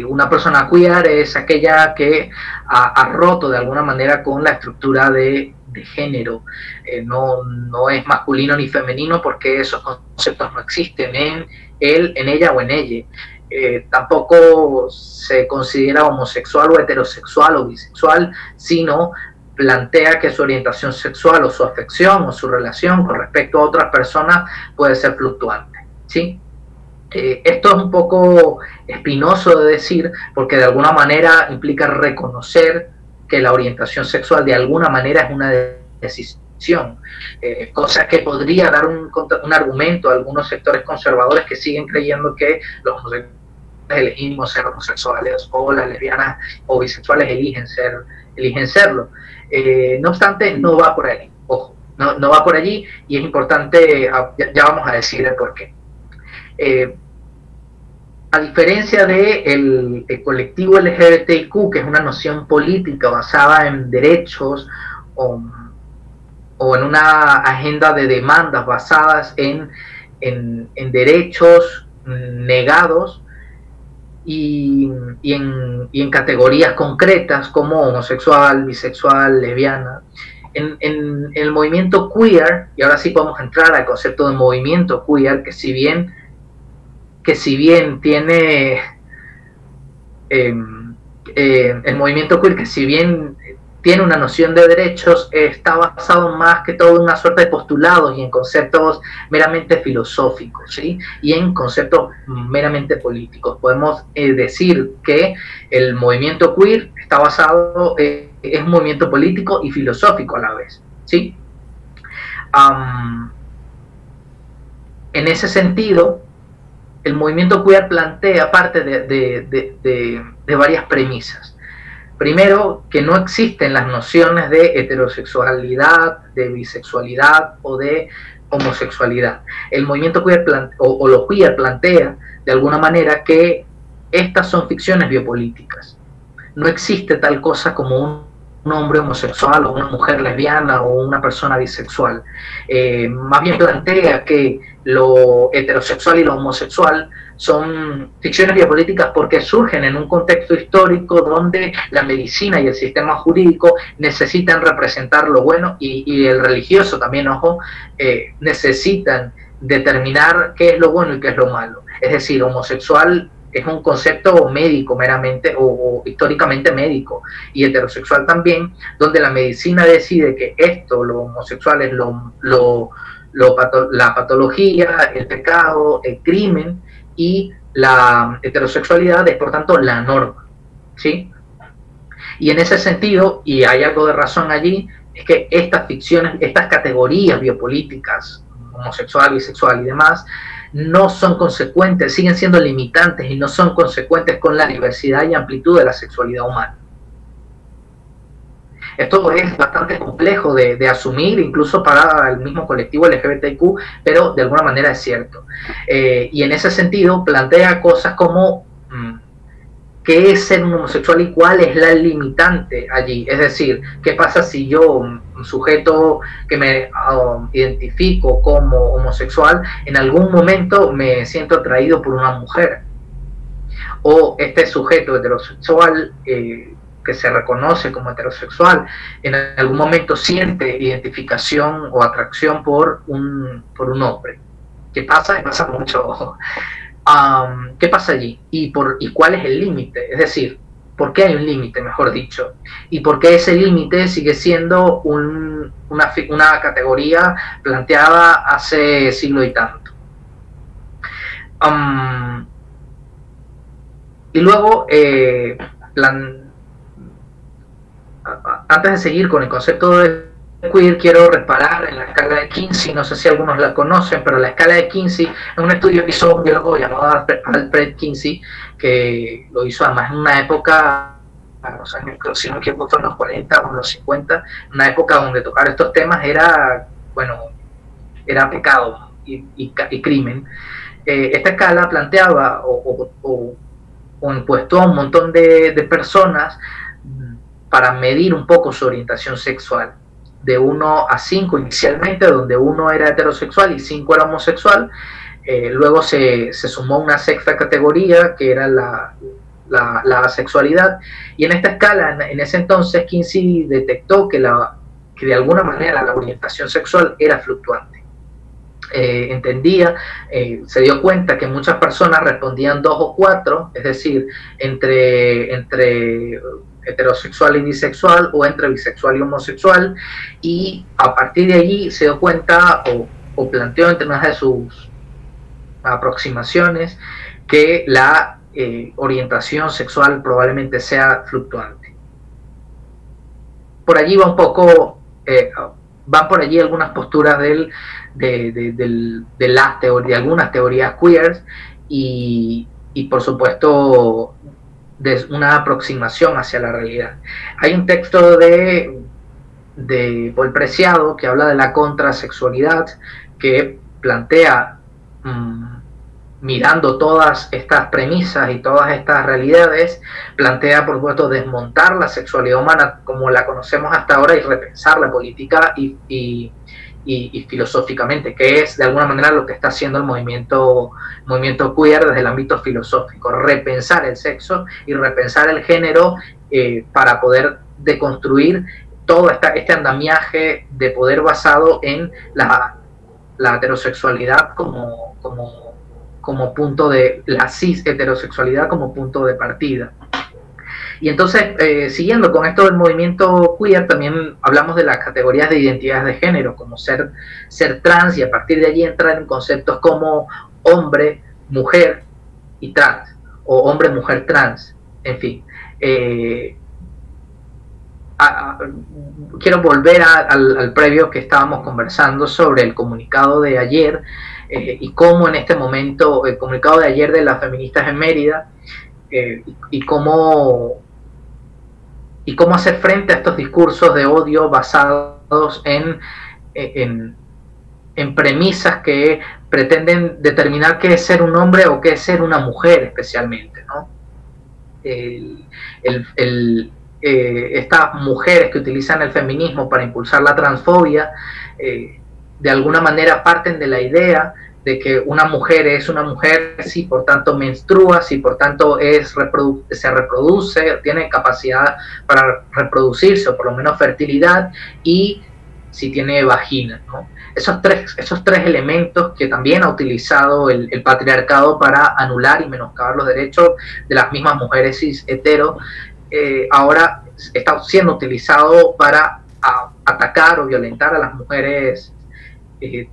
Una persona queer es aquella que ha roto de alguna manera con la estructura de género. No es masculino ni femenino porque esos conceptos no existen en él, en ella o en ella. Tampoco se considera homosexual o heterosexual o bisexual, sino plantea que su orientación sexual o su afección o su relación con respecto a otras personas puede ser fluctuante, ¿sí? Esto es un poco espinoso de decir porque de alguna manera implica reconocer que la orientación sexual de alguna manera es una decisión, cosa que podría dar un argumento a algunos sectores conservadores que siguen creyendo que los homosexuales elegimos ser homosexuales o las lesbianas o bisexuales eligen serlo. No obstante, no va por ahí, ojo, no va por allí y es importante, ya vamos a decir el por qué. A diferencia del colectivo LGBTIQ, que es una noción política basada en derechos o en una agenda de demandas basadas en derechos negados y en categorías concretas como homosexual, bisexual, lesbiana. En el movimiento queer, y ahora sí podemos entrar al concepto de movimiento queer, que si bien tiene el movimiento queer, que si bien tiene una noción de derechos, está basado más que todo en una suerte de postulados y en conceptos meramente filosóficos, ¿sí? Y en conceptos meramente políticos. Podemos decir que el movimiento queer está basado, es un movimiento político y filosófico a la vez, ¿sí? En ese sentido, el movimiento queer plantea parte de varias premisas. Primero, que no existen las nociones de heterosexualidad, de bisexualidad o de homosexualidad. El movimiento queer o lo queer plantea de alguna manera que estas son ficciones biopolíticas. No existe tal cosa como un hombre homosexual o una mujer lesbiana o una persona bisexual. Más bien plantea que lo heterosexual y lo homosexual son ficciones biopolíticas porque surgen en un contexto histórico donde la medicina y el sistema jurídico necesitan representar lo bueno y el religioso también, ojo, necesitan determinar qué es lo bueno y qué es lo malo. Es decir, homosexual es un concepto médico meramente o históricamente médico, y heterosexual también, donde la medicina decide que esto, lo homosexual es la patología, el pecado, el crimen, y la heterosexualidad es por tanto la norma, ¿sí? Y en ese sentido, y hay algo de razón allí, es que estas ficciones, estas categorías biopolíticas, homosexual, bisexual y demás, no son consecuentes, siguen siendo limitantes y no son consecuentes con la diversidad y amplitud de la sexualidad humana. Esto es bastante complejo de asumir, incluso para el mismo colectivo LGBTQ, pero de alguna manera es cierto. Y en ese sentido plantea cosas como qué es ser un homosexual y cuál es la limitante allí. Es decir, qué pasa si yo, un sujeto que me identifico como homosexual, en algún momento me siento atraído por una mujer. O este sujeto heterosexual que se reconoce como heterosexual, en algún momento siente identificación o atracción por un hombre. ¿Qué pasa? Pasa mucho. ¿Qué pasa allí? ¿Y cuál es el límite? Es decir, ¿por qué hay un límite, mejor dicho? ¿Y por qué ese límite sigue siendo una categoría planteada hace siglo y tanto? Y luego, antes de seguir con el concepto de queer, quiero reparar en la escala de Kinsey. No sé si algunos la conocen, pero la escala de Kinsey es un estudio que hizo un biólogo llamado Alfred Kinsey, que lo hizo además en una época, los años, si no me equivoco, en los 40 o en los 50, una época donde tocar estos temas era, bueno, era pecado y crimen. Esta escala planteaba o impuestó a un montón de personas para medir un poco su orientación sexual, de 1 a 5 inicialmente, donde 1 era heterosexual y 5 era homosexual. Luego se sumó una sexta categoría, que era la asexualidad, y en esta escala, en ese entonces, Kinsey detectó que de alguna manera la orientación sexual era fluctuante. Se dio cuenta que muchas personas respondían 2 o 4, es decir, entre heterosexual y bisexual, o entre bisexual y homosexual, y a partir de allí se dio cuenta o planteó entre una de sus aproximaciones que la orientación sexual probablemente sea fluctuante. Por allí va un poco, van por allí algunas posturas de algunas teorías queer y por supuesto de una aproximación hacia la realidad. Hay un texto de Paul Preciado que habla de la contrasexualidad, que plantea, mirando todas estas premisas y todas estas realidades, plantea por supuesto desmontar la sexualidad humana como la conocemos hasta ahora y repensarla política y filosóficamente, que es de alguna manera lo que está haciendo el movimiento queer desde el ámbito filosófico: repensar el sexo y repensar el género para poder deconstruir todo este andamiaje de poder basado en la heterosexualidad como punto de la cis heterosexualidad como punto de partida. Y entonces, siguiendo con esto del movimiento queer, también hablamos de las categorías de identidades de género, como ser trans, y a partir de allí entrar en conceptos como hombre, mujer y trans, o hombre, mujer, trans, en fin. Quiero volver al previo que estábamos conversando sobre el comunicado de ayer, y cómo en este momento, el comunicado de ayer de las feministas en Mérida, y cómo hacer frente a estos discursos de odio basados en premisas que pretenden determinar qué es ser un hombre o qué es ser una mujer, especialmente, ¿no? Estas mujeres que utilizan el feminismo para impulsar la transfobia, de alguna manera parten de la idea de que una mujer es una mujer si por tanto menstrua, si por tanto se reproduce, tiene capacidad para reproducirse, o por lo menos fertilidad, y si tiene vagina, ¿no? Esos tres elementos que también ha utilizado el patriarcado para anular y menoscabar los derechos de las mismas mujeres cis hetero, ahora está siendo utilizado para atacar o violentar a las mujeres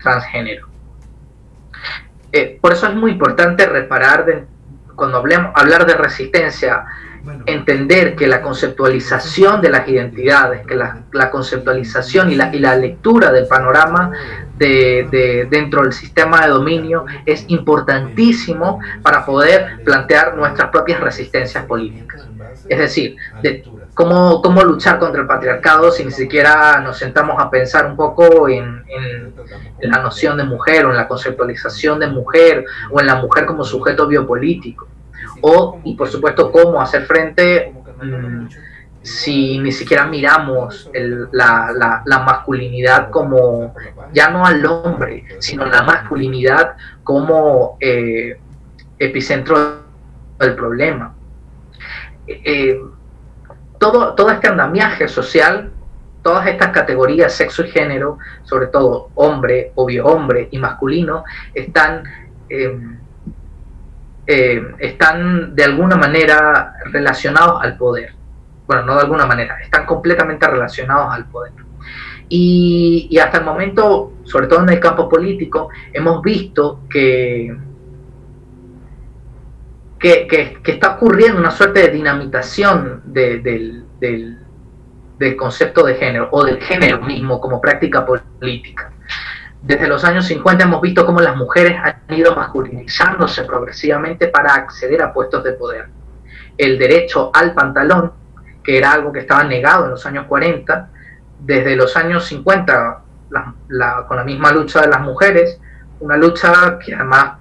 transgénero. Por eso es muy importante reparar, cuando hablar de resistencia, entender que la conceptualización de las identidades, que la conceptualización y la lectura del panorama dentro del sistema de dominio es importantísimo para poder plantear nuestras propias resistencias políticas. Es decir, cómo luchar contra el patriarcado si ni siquiera nos sentamos a pensar un poco en la noción de mujer, o en la conceptualización de mujer, o en la mujer como sujeto biopolítico. Y por supuesto, cómo hacer frente si ni siquiera miramos la masculinidad como, ya no al hombre, sino la masculinidad como epicentro del problema. Todo este andamiaje social, todas estas categorías, sexo y género, sobre todo hombre, obvio hombre y masculino, están de alguna manera relacionados al poder. Bueno, no de alguna manera, están completamente relacionados al poder. Y hasta el momento, sobre todo en el campo político, hemos visto que está ocurriendo una suerte de dinamitación del concepto de género, o del género mismo como práctica política. Desde los años 50 hemos visto cómo las mujeres han ido masculinizándose progresivamente para acceder a puestos de poder. El derecho al pantalón, que era algo que estaba negado en los años 40, desde los años 50, con la misma lucha de las mujeres, una lucha que además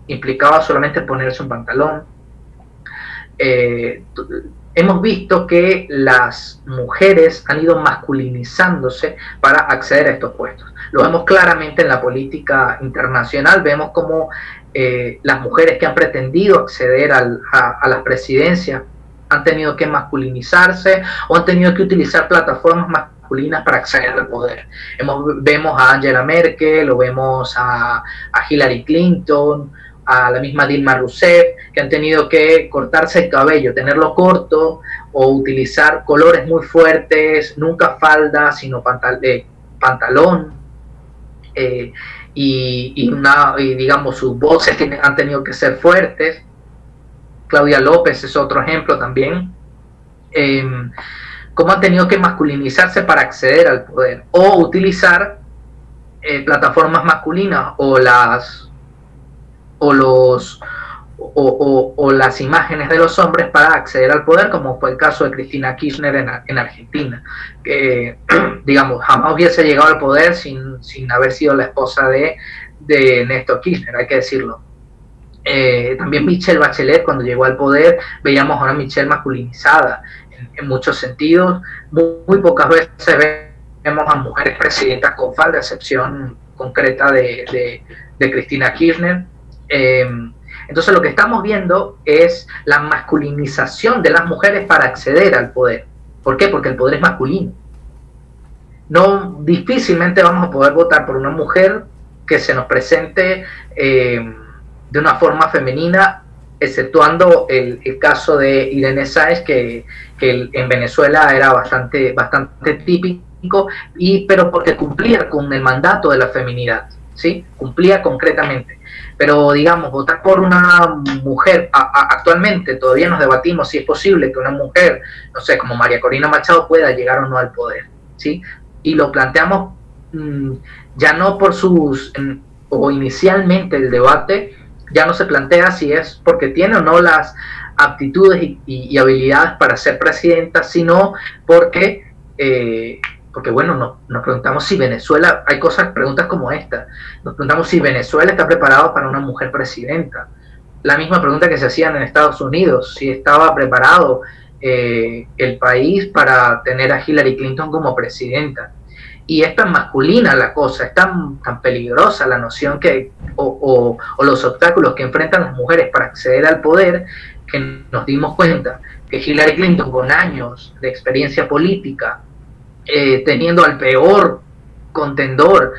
implicaba solamente ponerse un pantalón. Hemos visto que las mujeres han ido masculinizándose para acceder a estos puestos. Lo vemos claramente en la política internacional, vemos cómo las mujeres que han pretendido acceder a las presidencias han tenido que masculinizarse, o han tenido que utilizar plataformas masculinas para acceder al poder. Vemos a Angela Merkel, o vemos a Hillary Clinton, a la misma Dilma Rousseff, que han tenido que cortarse el cabello, tenerlo corto, o utilizar colores muy fuertes, nunca falda, sino pantalón, y digamos sus voces han tenido que ser fuertes. Claudia López es otro ejemplo también. Cómo han tenido que masculinizarse para acceder al poder, o utilizar plataformas masculinas, o las imágenes de los hombres para acceder al poder, como fue el caso de Cristina Kirchner en Argentina, que digamos jamás hubiese llegado al poder sin haber sido la esposa de Néstor Kirchner, hay que decirlo. También Michelle Bachelet, cuando llegó al poder, veíamos a una Michelle masculinizada en muchos sentidos. Muy pocas veces vemos a mujeres presidentas con falda, a excepción concreta de Cristina Kirchner. Entonces lo que estamos viendo es la masculinización de las mujeres para acceder al poder. ¿Por qué? Porque el poder es masculino. Difícilmente vamos a poder votar por una mujer que se nos presente de una forma femenina exceptuando el caso de Irene Sáez, que en Venezuela era bastante típico, pero porque cumplía con el mandato de la feminidad, ¿sí? Cumplía concretamente. Pero, digamos, votar por una mujer, actualmente todavía nos debatimos si es posible que una mujer, no sé, como María Corina Machado, pueda llegar o no al poder, ¿sí? Y lo planteamos ya no por o inicialmente el debate ya no se plantea si es porque tiene o no las aptitudes y habilidades para ser presidenta, sino porque bueno, nos preguntamos si Venezuela, hay preguntas como esta, nos preguntamos si Venezuela está preparado para una mujer presidenta. La misma pregunta que se hacían en Estados Unidos, si estaba preparado el país para tener a Hillary Clinton como presidenta. Y es tan masculina la cosa, es tan peligrosa la noción o los obstáculos que enfrentan las mujeres para acceder al poder, que nos dimos cuenta que Hillary Clinton, con años de experiencia política, teniendo al peor contendor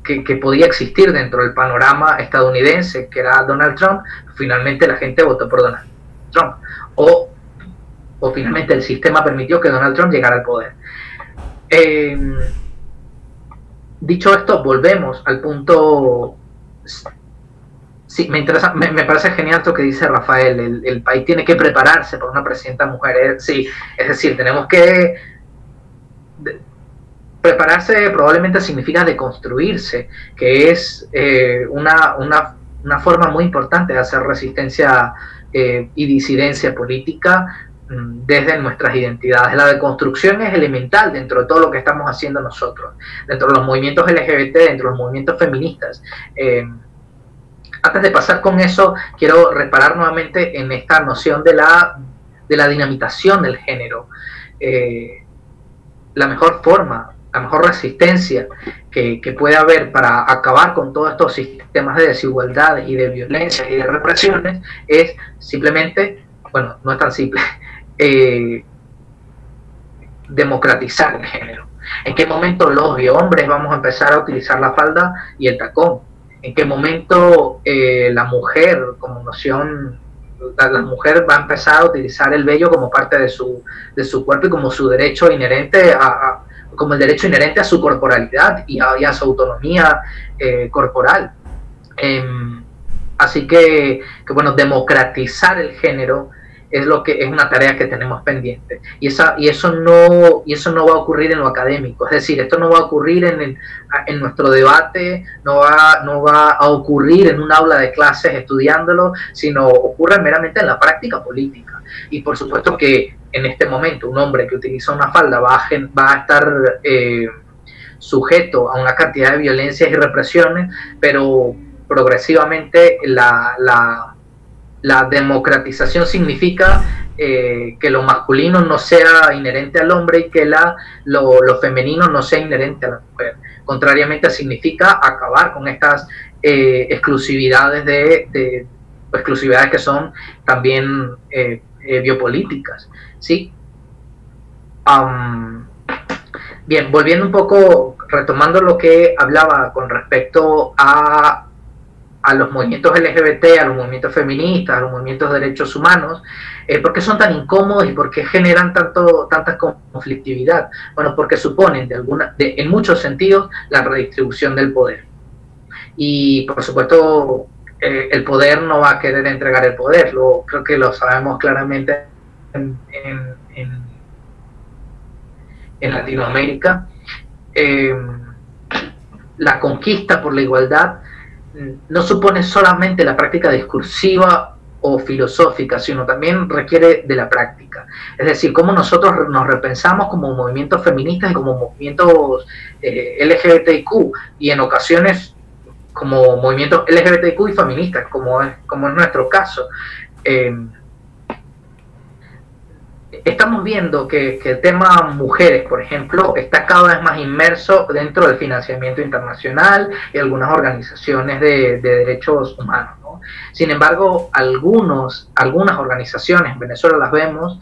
que podía existir dentro del panorama estadounidense, que era Donald Trump, finalmente la gente votó por Donald Trump. O finalmente el sistema permitió que Donald Trump llegara al poder. Dicho esto, volvemos al punto. Sí, me parece genial esto que dice Rafael. El país tiene que prepararse por una presidenta mujer. Sí, es decir, tenemos que prepararse. Probablemente significa deconstruirse, que es una forma muy importante de hacer resistencia y disidencia política desde nuestras identidades. La deconstrucción es elemental dentro de todo lo que estamos haciendo nosotros, dentro de los movimientos LGBT, dentro de los movimientos feministas. Antes de pasar con eso, quiero reparar nuevamente en esta noción de la dinamitación del género. La mejor forma, la mejor resistencia que puede haber para acabar con todos estos sistemas de desigualdad y de violencia y de represiones es simplemente, bueno, no es tan simple, democratizar el género. ¿En qué momento los hombres vamos a empezar a utilizar la falda y el tacón? ¿En qué momento la mujer como noción, la mujer va a empezar a utilizar el vello como parte de su cuerpo y como su derecho inherente como el derecho inherente a su corporalidad y a su autonomía corporal? Así que bueno, democratizar el género es una tarea que tenemos pendiente, y eso no va a ocurrir en lo académico. Es decir, esto no va a ocurrir en nuestro debate, no va a ocurrir en un aula de clases estudiándolo, sino ocurre meramente en la práctica política. Y por supuesto que en este momento un hombre que utiliza una falda va a estar sujeto a una cantidad de violencias y represiones, pero progresivamente la democratización significa que lo masculino no sea inherente al hombre y que lo femenino no sea inherente a la mujer. Contrariamente, significa acabar con estas exclusividades exclusividades que son también biopolíticas, ¿sí? Bien, volviendo un poco, retomando lo que hablaba con respecto a los movimientos LGBT, a los movimientos feministas, a los movimientos de derechos humanos, ¿por qué son tan incómodos y por qué generan tanta conflictividad? Bueno, porque suponen en muchos sentidos la redistribución del poder. Y por supuesto, el poder no va a querer entregar el poder, creo que lo sabemos claramente en Latinoamérica. La conquista por la igualdad no supone solamente la práctica discursiva o filosófica, sino también requiere de la práctica. Es decir, cómo nosotros nos repensamos como movimientos feministas y como movimientos LGBTIQ, y en ocasiones como movimientos LGBTIQ y feministas, como es nuestro caso. Estamos viendo que el tema mujeres, por ejemplo, está cada vez más inmerso dentro del financiamiento internacional y algunas organizaciones de derechos humanos, ¿no? Sin embargo, algunas organizaciones, en Venezuela las vemos,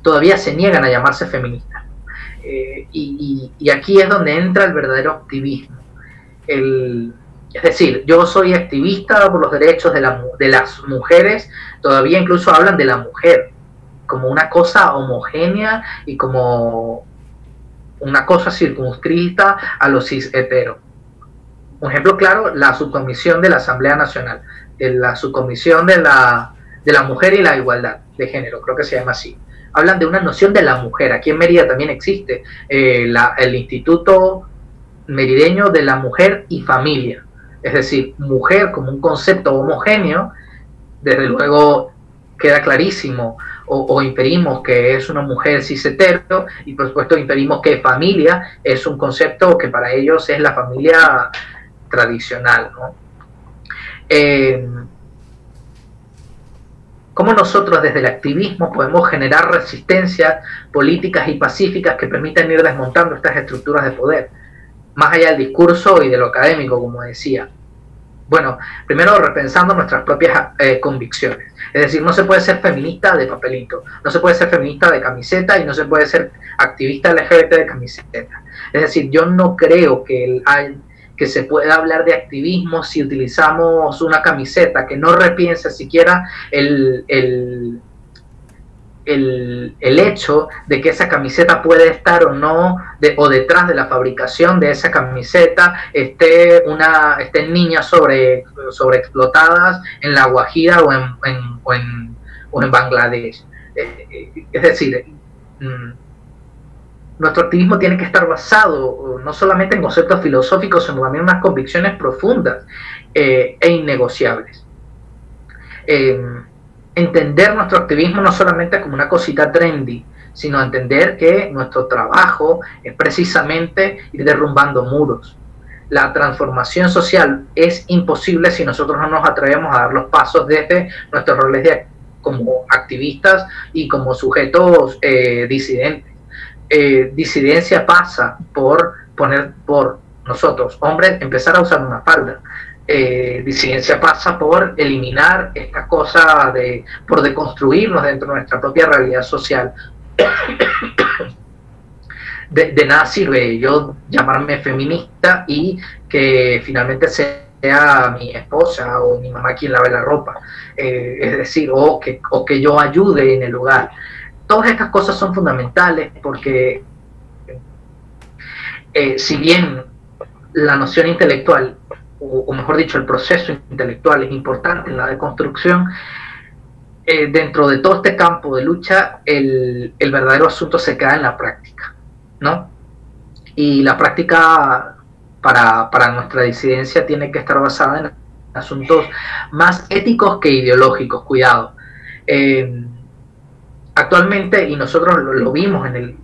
todavía se niegan a llamarse feministas. Y aquí es donde entra el verdadero activismo. Es decir, yo soy activista por los derechos de las mujeres, todavía incluso hablan de la mujer como una cosa homogénea y como una cosa circunscrita a los cis heteros. Un ejemplo claro, la subcomisión de la Asamblea Nacional, la subcomisión de la mujer y la igualdad de género, creo que se llama así. Hablan de una noción de la mujer. Aquí en Mérida también existe el Instituto Merideño de la Mujer y Familia. Es decir, mujer como un concepto homogéneo, desde luego queda clarísimo, o inferimos que es una mujer cis hetero, y por supuesto inferimos que familia es un concepto que para ellos es la familia tradicional, ¿no? ¿Cómo nosotros desde el activismo podemos generar resistencias políticas y pacíficas que permitan ir desmontando estas estructuras de poder? Más allá del discurso y de lo académico, como decía. Bueno, primero repensando nuestras propias convicciones. Es decir, no se puede ser feminista de papelito, no se puede ser feminista de camiseta y no se puede ser activista LGBT de camiseta. Es decir, yo no creo que se pueda hablar de activismo si utilizamos una camiseta que no repiensa siquiera el hecho de que esa camiseta puede estar o no, o detrás de la fabricación de esa camiseta estén niñas sobreexplotadas en La Guajira o en Bangladesh. Es decir, nuestro activismo tiene que estar basado no solamente en conceptos filosóficos, sino también en unas convicciones profundas e innegociables. Entender nuestro activismo no solamente como una cosita trendy, sino entender que nuestro trabajo es precisamente ir derrumbando muros. La transformación social es imposible si nosotros no nos atrevemos a dar los pasos desde nuestros roles como activistas y como sujetos disidentes. Disidencia pasa por nosotros, hombres, empezar a usar una falda. Disidencia pasa por eliminar esta cosa por deconstruirnos dentro de nuestra propia realidad social. De nada sirve yo llamarme feminista y que finalmente sea mi esposa o mi mamá quien lave la ropa, es decir, o que yo ayude en el hogar. Todas estas cosas son fundamentales porque si bien la noción intelectual, o mejor dicho, el proceso intelectual es importante en la deconstrucción, dentro de todo este campo de lucha, el verdadero asunto se queda en la práctica, ¿no? Y la práctica para nuestra disidencia tiene que estar basada en asuntos más éticos que ideológicos, cuidado. Actualmente, y nosotros lo vimos en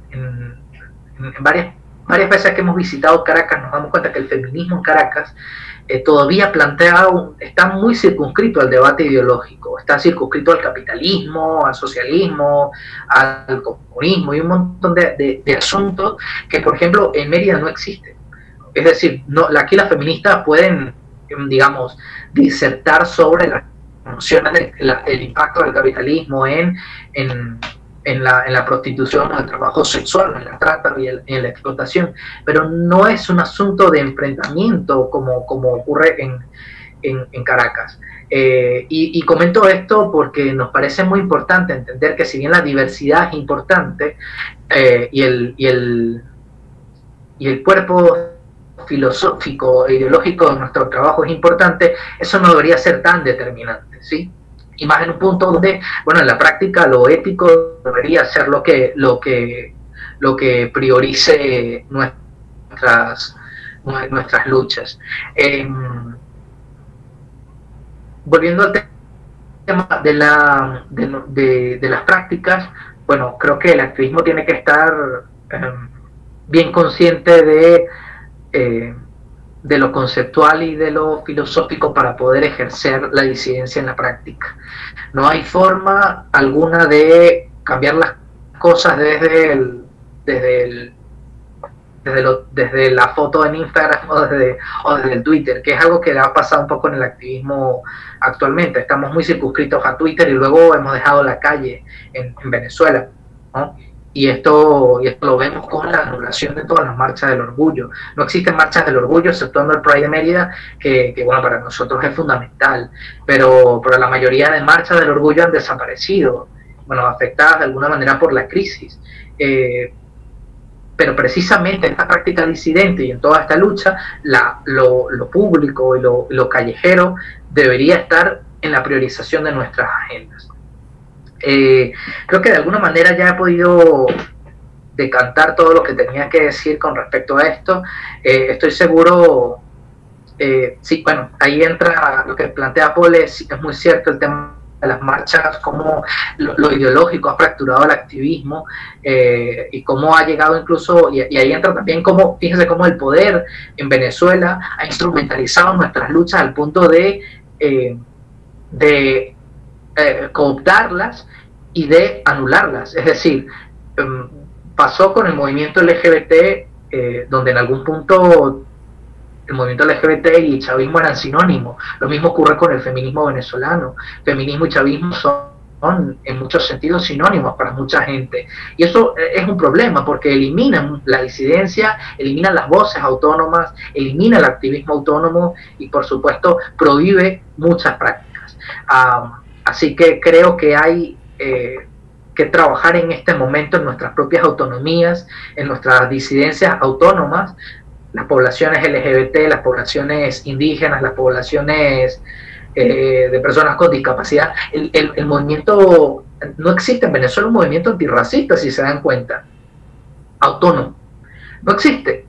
varias veces que hemos visitado Caracas, nos damos cuenta que el feminismo en Caracas todavía está muy circunscrito al debate ideológico, está circunscrito al capitalismo, al socialismo, al comunismo y un montón de asuntos que, por ejemplo, en Mérida no existen. Es decir, aquí las feministas pueden, digamos, disertar sobre las nociones del impacto del capitalismo en la prostitución, en el trabajo sexual, en la trata y en la explotación, pero no es un asunto de enfrentamiento como ocurre en Caracas. Y comento esto porque nos parece muy importante entender que si bien la diversidad es importante y el cuerpo filosófico e ideológico de nuestro trabajo es importante, eso no debería ser tan determinante, ¿sí? Y más en un punto donde, bueno, en la práctica lo ético debería ser lo que priorice nuestras luchas. Volviendo al tema de las prácticas, bueno, creo que el activismo tiene que estar bien consciente de lo conceptual y de lo filosófico para poder ejercer la disidencia en la práctica. No hay forma alguna de cambiar las cosas desde la foto en Instagram o desde el Twitter, que es algo que ha pasado un poco en el activismo actualmente. Estamos muy circunscritos a Twitter y luego hemos dejado la calle en Venezuela, ¿no? y esto lo vemos con la anulación de todas las marchas del orgullo. No existen marchas del orgullo, exceptuando el Pride de Mérida, que bueno, para nosotros es fundamental, pero la mayoría de marchas del orgullo han desaparecido, bueno, afectadas de alguna manera por la crisis. Pero precisamente en esta práctica disidente y en toda esta lucha, lo público y lo callejero debería estar en la priorización de nuestras agendas. Creo que de alguna manera ya he podido decantar todo lo que tenía que decir con respecto a esto. Estoy seguro, sí, bueno, ahí entra lo que plantea Paul, es muy cierto el tema de las marchas, cómo lo ideológico ha fracturado el activismo, y cómo ha llegado incluso, y ahí entra también cómo, fíjense cómo el poder en Venezuela ha instrumentalizado nuestras luchas al punto de cooptarlas y de anularlas. Es decir, pasó con el movimiento LGBT, donde en algún punto el movimiento LGBT y chavismo eran sinónimos. Lo mismo ocurre con el feminismo venezolano. Feminismo y chavismo son en muchos sentidos sinónimos para mucha gente. Y eso es un problema porque eliminan la disidencia, eliminan las voces autónomas, elimina el activismo autónomo y por supuesto prohíbe muchas prácticas. Así que creo que hay que trabajar en este momento en nuestras propias autonomías, en nuestras disidencias autónomas, las poblaciones LGBT, las poblaciones indígenas, las poblaciones de personas con discapacidad. El movimiento, no existe en Venezuela un movimiento antirracista, si se dan cuenta, autónomo. No existe.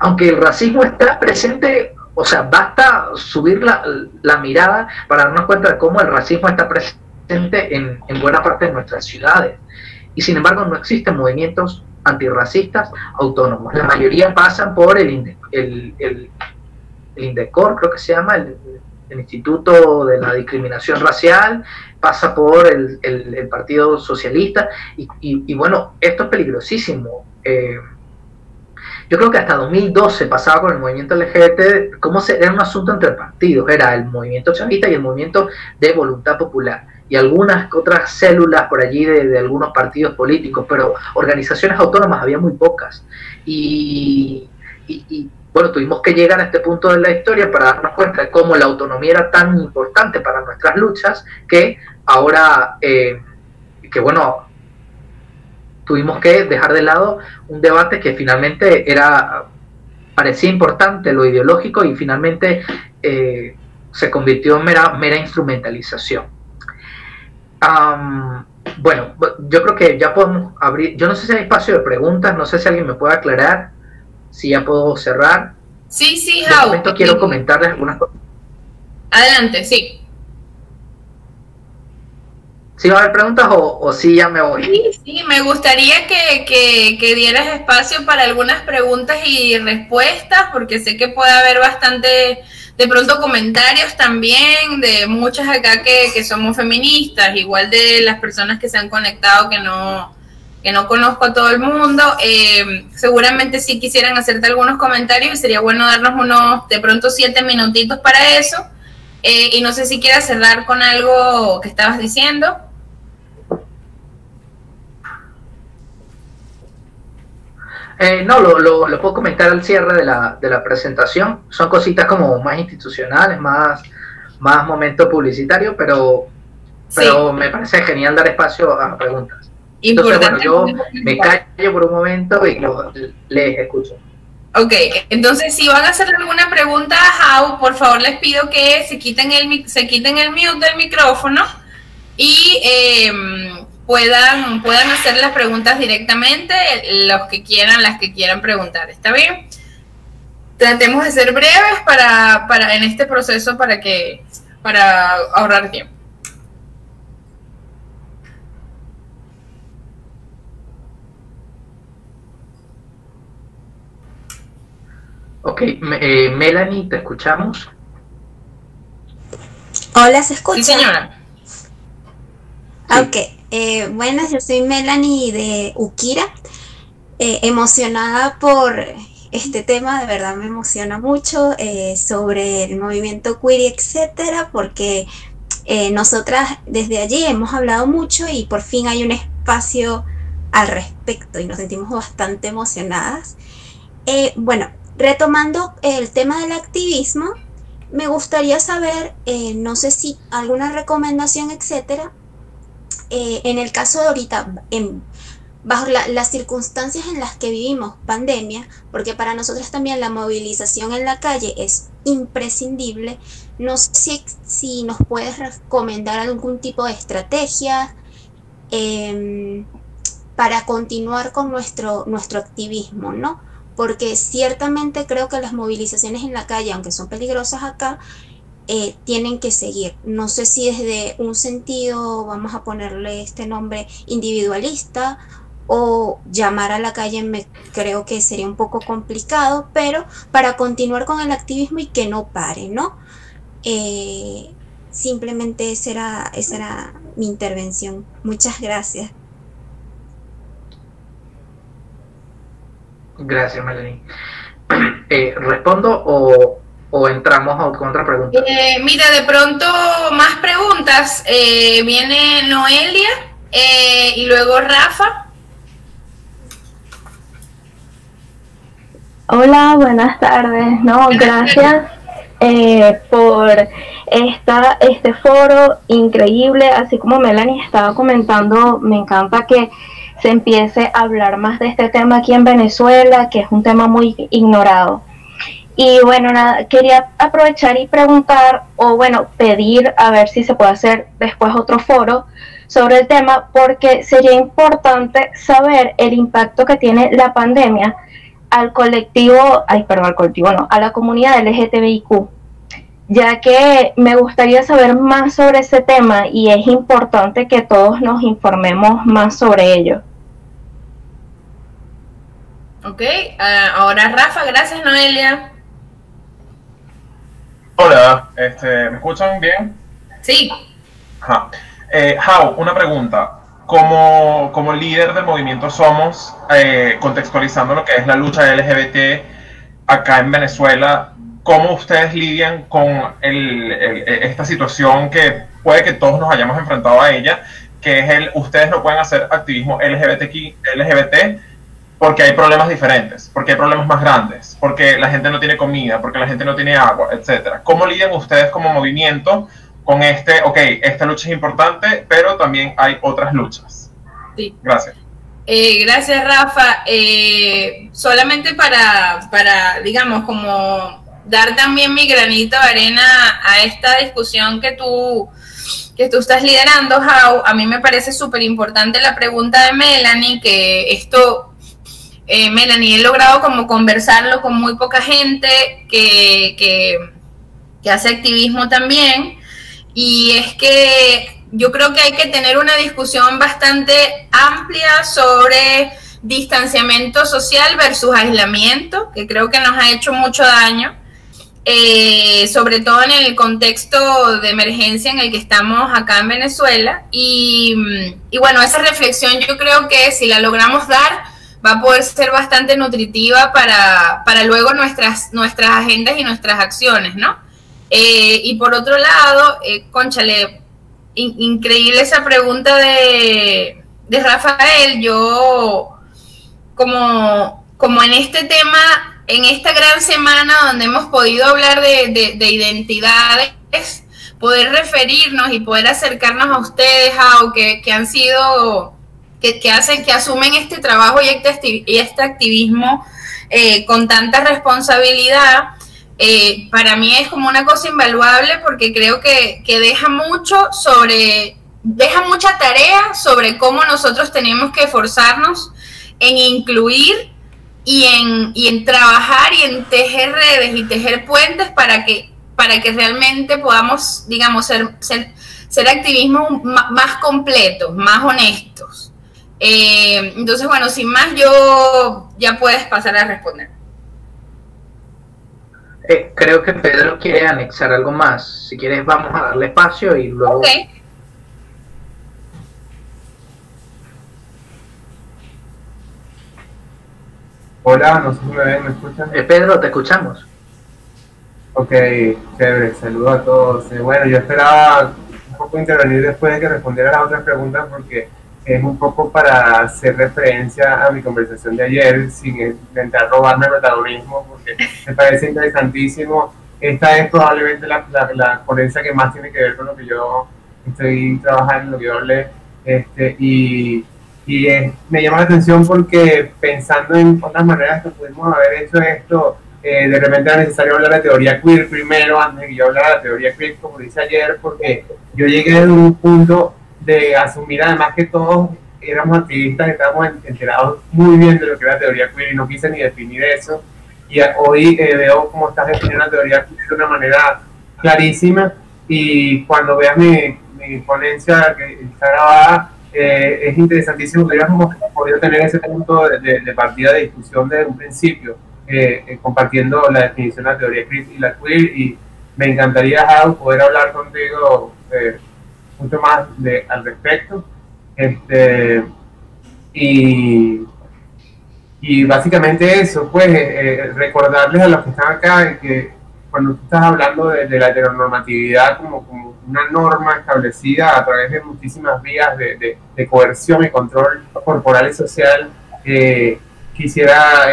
Aunque el racismo está presente, o sea, basta subir la mirada para darnos cuenta de cómo el racismo está presente en buena parte de nuestras ciudades. Y sin embargo no existen movimientos antirracistas autónomos. La mayoría pasan por el INDECOR, creo que se llama, el Instituto de la Discriminación Racial, pasa por el Partido Socialista, y bueno, esto es peligrosísimo. Yo creo que hasta 2012 pasaba con el movimiento LGBT, era un asunto entre partidos, era el movimiento chavista y el movimiento de Voluntad Popular, y algunas otras células por allí de algunos partidos políticos, pero organizaciones autónomas había muy pocas. Y bueno, tuvimos que llegar a este punto de la historia para darnos cuenta de cómo la autonomía era tan importante para nuestras luchas, que ahora, que bueno, tuvimos que dejar de lado un debate que finalmente parecía importante, lo ideológico, y finalmente se convirtió en mera instrumentalización. Bueno, yo creo que ya podemos abrir, yo no sé si hay espacio de preguntas, no sé si alguien me puede aclarar, si ya puedo cerrar. Sí, De momento quiero comentarles algunas cosas. Adelante, sí. ¿Sí va a haber preguntas o sí ya me voy? Sí, me gustaría que dieras espacio para algunas preguntas y respuestas, porque sé que puede haber bastante, de pronto, comentarios también de muchas acá que somos feministas, igual de las personas que se han conectado que no conozco a todo el mundo. Seguramente sí quisieran hacerte algunos comentarios y sería bueno darnos unos, de pronto, 7 minutitos para eso. Y no sé si quieras cerrar con algo que estabas diciendo. No, lo puedo comentar al cierre de la presentación. Son cositas como más institucionales, más momento publicitario, pero me parece genial dar espacio a preguntas. Entonces, bueno, yo me callo por un momento y les escucho. Ok, entonces si van a hacer alguna pregunta a Jau, por favor les pido que se quiten el mute del micrófono y puedan hacer las preguntas directamente, las que quieran preguntar. ¿Está bien? Tratemos de ser breves para en este proceso para ahorrar tiempo. Ok, Melanie, ¿te escuchamos? Hola, ¿se escucha? Sí, señora. Ok, buenas, yo soy Melanie de Ukira, emocionada por este tema, de verdad me emociona mucho, sobre el movimiento queer, etcétera, porque nosotras desde allí hemos hablado mucho y por fin hay un espacio al respecto y nos sentimos bastante emocionadas. Bueno, retomando el tema del activismo, me gustaría saber, no sé si alguna recomendación, etcétera, en el caso de ahorita, bajo las circunstancias en las que vivimos, pandemia, porque para nosotros también la movilización en la calle es imprescindible. No sé si nos puedes recomendar algún tipo de estrategia para continuar con nuestro activismo, ¿no? Porque ciertamente creo que las movilizaciones en la calle, aunque son peligrosas acá, tienen que seguir. No sé si desde un sentido, vamos a ponerle este nombre, individualista, o llamar a la calle, creo que sería un poco complicado, pero para continuar con el activismo y que no pare, ¿no? Simplemente esa era mi intervención. Muchas gracias. Gracias, Melanie. ¿Respondo o entramos con otra pregunta? Mira, de pronto más preguntas. Viene Noelia y luego Rafa. Hola, buenas tardes. No, gracias por este foro increíble. Así como Melanie estaba comentando, me encanta que se empiece a hablar más de este tema aquí en Venezuela, que es un tema muy ignorado. Y bueno, nada, quería aprovechar y preguntar, o bueno, pedir a ver si se puede hacer después otro foro sobre el tema, porque sería importante saber el impacto que tiene la pandemia al colectivo, a la comunidad LGTBIQ, ya que me gustaría saber más sobre ese tema y es importante que todos nos informemos más sobre ello. Ok, ahora Rafa, gracias Noelia. Hola, ¿me escuchan bien? Sí. Ajá. How, una pregunta. Como líder del movimiento Somos, contextualizando lo que es la lucha LGBT acá en Venezuela, ¿cómo ustedes lidian con esta situación que puede que todos nos hayamos enfrentado a ella, que es ustedes no pueden hacer activismo LGBT porque hay problemas diferentes, porque hay problemas más grandes, porque la gente no tiene comida, porque la gente no tiene agua, etcétera? ¿Cómo lidian ustedes como movimiento con esta lucha es importante, pero también hay otras luchas? Sí. Gracias. Gracias, Rafa. Solamente para, digamos, como dar también mi granito de arena a esta discusión que tú estás liderando, How, a mí me parece súper importante la pregunta de Melanie, que esto... Melanie, he logrado como conversarlo con muy poca gente que hace activismo también, y es que yo creo que hay que tener una discusión bastante amplia sobre distanciamiento social versus aislamiento, que creo que nos ha hecho mucho daño, sobre todo en el contexto de emergencia en el que estamos acá en Venezuela, y bueno, esa reflexión yo creo que si la logramos dar, va a poder ser bastante nutritiva para luego nuestras agendas y nuestras acciones, ¿no? Y por otro lado, cónchale, increíble esa pregunta de Rafael. Yo, como en este tema, en esta gran semana donde hemos podido hablar de identidades, poder referirnos y poder acercarnos a ustedes, que han sido... que asumen este trabajo y este activismo con tanta responsabilidad, para mí es como una cosa invaluable, porque creo que deja mucha tarea sobre cómo nosotros tenemos que esforzarnos en incluir y en trabajar y en tejer redes y tejer puentes para que realmente podamos, digamos, ser activismos más completos, más honestos. Entonces, bueno, sin más, ya puedes pasar a responder. Creo que Pedro quiere anexar algo más. Si quieres, vamos a darle espacio y luego... Okay. Hola, no sé si me escuchan. Pedro, te escuchamos. Ok, chévere, saludos a todos. Bueno, yo esperaba un poco intervenir después de que respondiera las otras preguntas, porque es un poco para hacer referencia a mi conversación de ayer, sin intentar robarme el protagonismo, porque me parece interesantísimo. Esta es probablemente la ponencia que más tiene que ver con lo que yo estoy trabajando, lo que yo hablé, me llama la atención porque pensando en otras maneras que pudimos haber hecho esto, de repente era necesario hablar de teoría queer primero, antes de que yo hablara de la teoría queer, como dice ayer, porque yo llegué desde un punto de asumir además que todos éramos activistas, que estábamos enterados muy bien de lo que era la teoría queer y no quise ni definir eso. Y hoy veo cómo estás definiendo la teoría queer de una manera clarísima, y cuando veas mi ponencia que está grabada, es interesantísimo que hayamos podido tener ese punto de partida de discusión desde un principio, compartiendo la definición de la teoría queer y la queer, y me encantaría, Jau, poder hablar contigo mucho más al respecto, y básicamente eso, pues recordarles a los que están acá que cuando tú estás hablando de la heteronormatividad como una norma establecida a través de muchísimas vías de coerción y control corporal y social, quisiera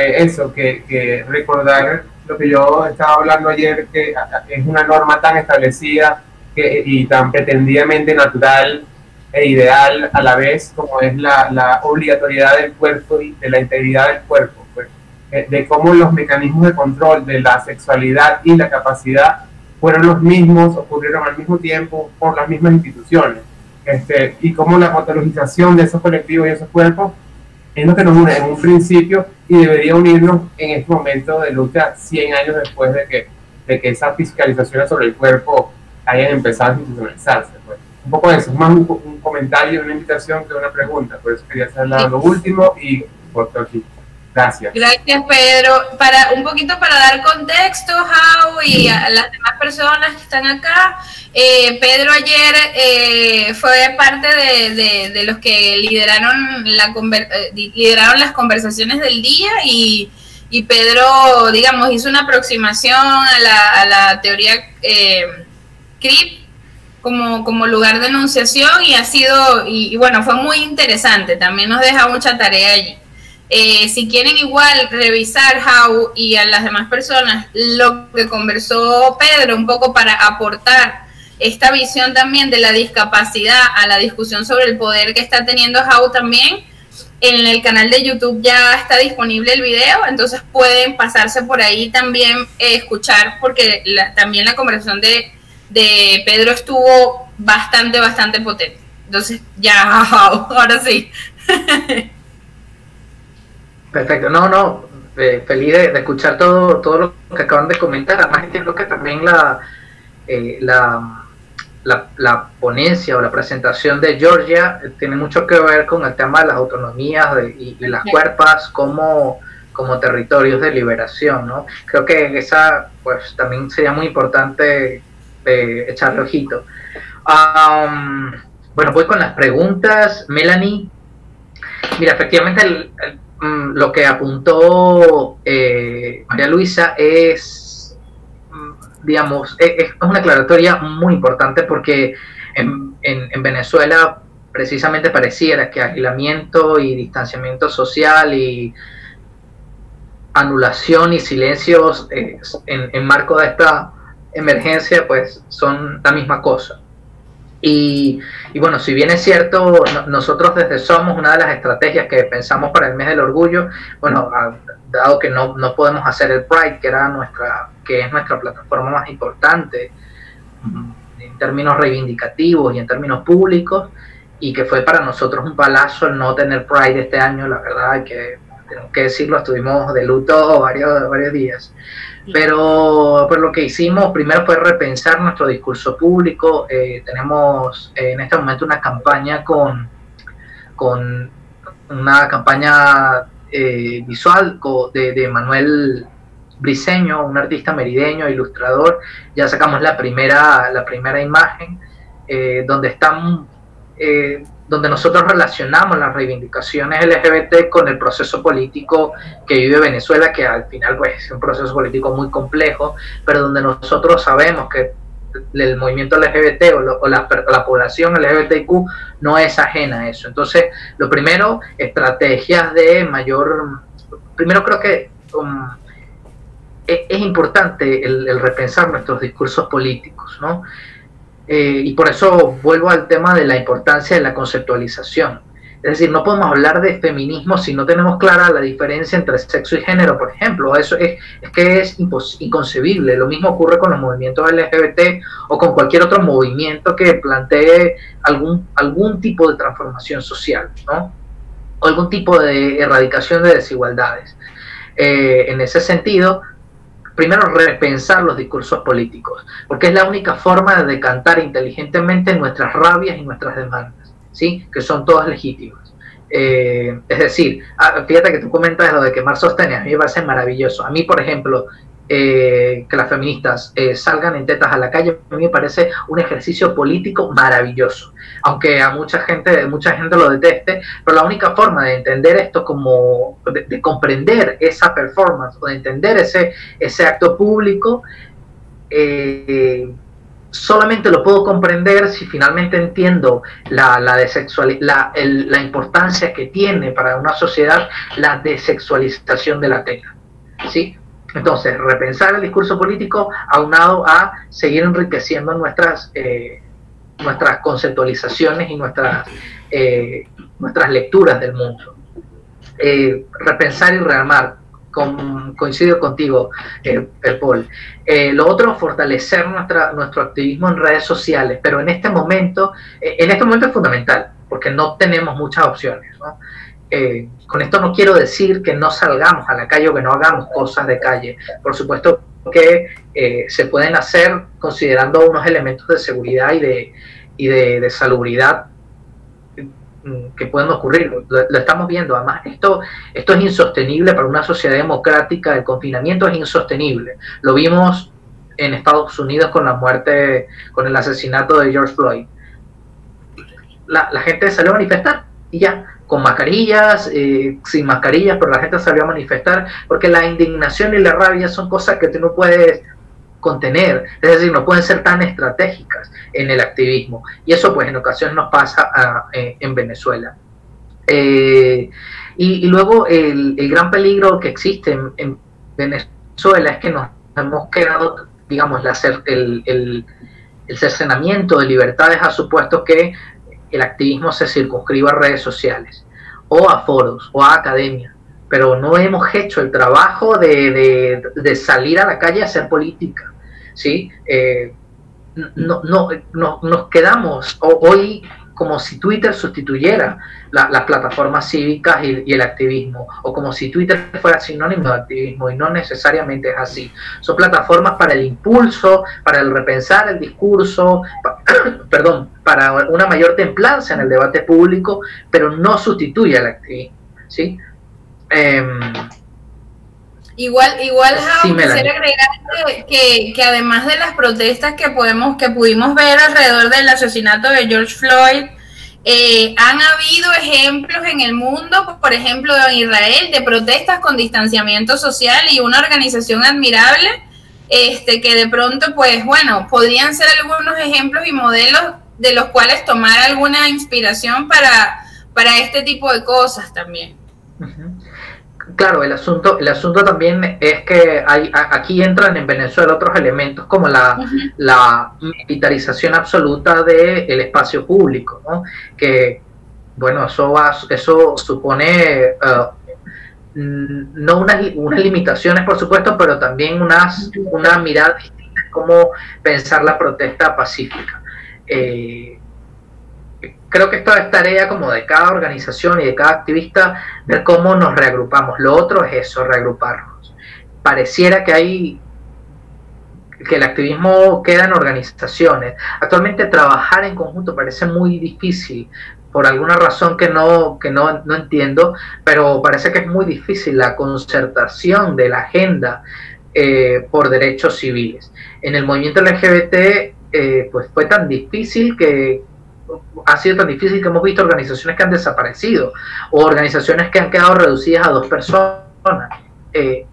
que recordar lo que yo estaba hablando ayer, que es una norma tan establecida y tan pretendidamente natural e ideal a la vez, como es la obligatoriedad del cuerpo y de la integridad del cuerpo, pues, de cómo los mecanismos de control de la sexualidad y la capacidad fueron los mismos, ocurrieron al mismo tiempo por las mismas instituciones, y cómo la patologización de esos colectivos y esos cuerpos es lo que nos une en un principio y debería unirnos en este momento de lucha 100 años después de que esas fiscalizaciones sobre el cuerpo hayan empezado a institucionalizarse, pues. Un poco eso, es más un comentario, una invitación que una pregunta, por eso quería hacer lo último y corto aquí. Gracias. Gracias, Pedro. Un poquito para dar contexto, Jau, y a las demás personas que están acá, Pedro ayer fue parte de los que lideraron las conversaciones del día, y Pedro, digamos, hizo una aproximación a la teoría CRIP como lugar de enunciación, y bueno, fue muy interesante, también nos deja mucha tarea allí. Si quieren igual revisar, Jau, y a las demás personas, lo que conversó Pedro un poco para aportar esta visión también de la discapacidad a la discusión sobre el poder que está teniendo Jau también, en el canal de YouTube ya está disponible el video, entonces pueden pasarse por ahí también, escuchar, porque también la conversación de Pedro estuvo bastante potente. Entonces ya, Jau, ahora sí. Perfecto, feliz de escuchar todo lo que acaban de comentar. Además entiendo que también la ponencia o la presentación de Georgia tiene mucho que ver con el tema de las autonomías y las cuerpas como territorios de liberación, ¿no? Creo que esa pues también sería muy importante echarle ojito. Bueno, voy con las preguntas. Melanie, mira, efectivamente lo que apuntó María Luisa es, digamos, es una aclaratoria muy importante, porque en Venezuela precisamente pareciera que aislamiento y distanciamiento social y anulación y silencios en marco de esta emergencia pues son la misma cosa. Y bueno, si bien es cierto, nosotros desde Somos, una de las estrategias que pensamos para el mes del orgullo, bueno, dado que no podemos hacer el Pride, que es nuestra plataforma más importante en términos reivindicativos y en términos públicos, y que fue para nosotros un palazo el no tener Pride este año, la verdad que tenemos que decirlo, estuvimos de luto varios días. Pero lo que hicimos primero fue repensar nuestro discurso público. Tenemos en este momento una campaña con una campaña visual de Manuel Briceño, un artista merideño, ilustrador. Ya sacamos la primera imagen donde nosotros relacionamos las reivindicaciones LGBT con el proceso político que vive Venezuela, que al final pues es un proceso político muy complejo, pero donde nosotros sabemos que el movimiento LGBT o la población LGBTQ no es ajena a eso. Entonces, lo primero, estrategias de mayor... Primero creo que es importante el repensar nuestros discursos políticos, ¿no? Y por eso vuelvo al tema de la importancia de la conceptualización. Es decir, no podemos hablar de feminismo si no tenemos clara la diferencia entre sexo y género, por ejemplo. Eso es que es inconcebible. Lo mismo ocurre con los movimientos LGBT o con cualquier otro movimiento que plantee algún tipo de transformación social, ¿no? O algún tipo de erradicación de desigualdades. En ese sentido, primero repensar los discursos políticos, porque es la única forma de decantar inteligentemente nuestras rabias y nuestras demandas, ¿sí? Que son todas legítimas. Es decir, fíjate que tú comentas lo de quemar sostenes, a mí me parece maravilloso. A mí, por ejemplo, que las feministas salgan en tetas a la calle, a mí me parece un ejercicio político maravilloso, aunque a mucha gente lo deteste, pero la única forma de entender esto como, de comprender esa performance o de entender ese acto público, solamente lo puedo comprender si finalmente entiendo la importancia que tiene para una sociedad la desexualización de la tela, ¿sí? Entonces, repensar el discurso político aunado a seguir enriqueciendo nuestras conceptualizaciones y nuestras lecturas del mundo. Repensar y rearmar. Coincido contigo, Paul. Lo otro, fortalecer nuestro activismo en redes sociales, pero en este momento es fundamental, porque no tenemos muchas opciones, ¿no? Con esto no quiero decir que no salgamos a la calle o que no hagamos cosas de calle. Por supuesto que se pueden hacer considerando unos elementos de seguridad y de salubridad que pueden ocurrir. Lo estamos viendo. Además, esto es insostenible para una sociedad democrática. El confinamiento es insostenible. Lo vimos en Estados Unidos con el asesinato de George Floyd. La gente salió a manifestar y ya, con mascarillas, sin mascarillas, pero la gente salió a manifestar porque la indignación y la rabia son cosas que tú no puedes contener, es decir, no pueden ser tan estratégicas en el activismo, y eso pues en ocasiones nos pasa en Venezuela. Y luego el gran peligro que existe en Venezuela es que nos hemos quedado, digamos, el cercenamiento de libertades ha supuesto que el activismo se circunscriba a redes sociales o a foros o a academia, pero no hemos hecho el trabajo de salir a la calle a hacer política, ¿sí? Nos quedamos hoy como si Twitter sustituyera las plataformas cívicas y el activismo, o como si Twitter fuera sinónimo de activismo, y no necesariamente es así. Son plataformas para el impulso, para el repensar el discurso, para una mayor templanza en el debate público, pero no sustituye al activismo, ¿sí? Igual sí, quisiera agregar que además de las protestas que pudimos ver alrededor del asesinato de George Floyd, han habido ejemplos en el mundo, por ejemplo en Israel, de protestas con distanciamiento social, y una organización admirable, que de pronto, pues bueno, podrían ser algunos ejemplos y modelos de los cuales tomar alguna inspiración para este tipo de cosas también. Uh-huh. Claro, el asunto también es que aquí entran en Venezuela otros elementos como la militarización absoluta del espacio público, ¿no? Que, bueno, eso supone no unas limitaciones, por supuesto, pero también una mirada distinta en cómo pensar la protesta pacífica. Creo que esto es tarea como de cada organización y de cada activista, ver cómo nos reagrupamos. Lo otro es eso, reagruparnos. Pareciera que el activismo queda en organizaciones. Actualmente trabajar en conjunto parece muy difícil, por alguna razón que no entiendo, pero parece que es muy difícil la concertación de la agenda por derechos civiles. En el movimiento LGBT pues fue tan difícil ha sido tan difícil que hemos visto organizaciones que han desaparecido o organizaciones que han quedado reducidas a 2 personas.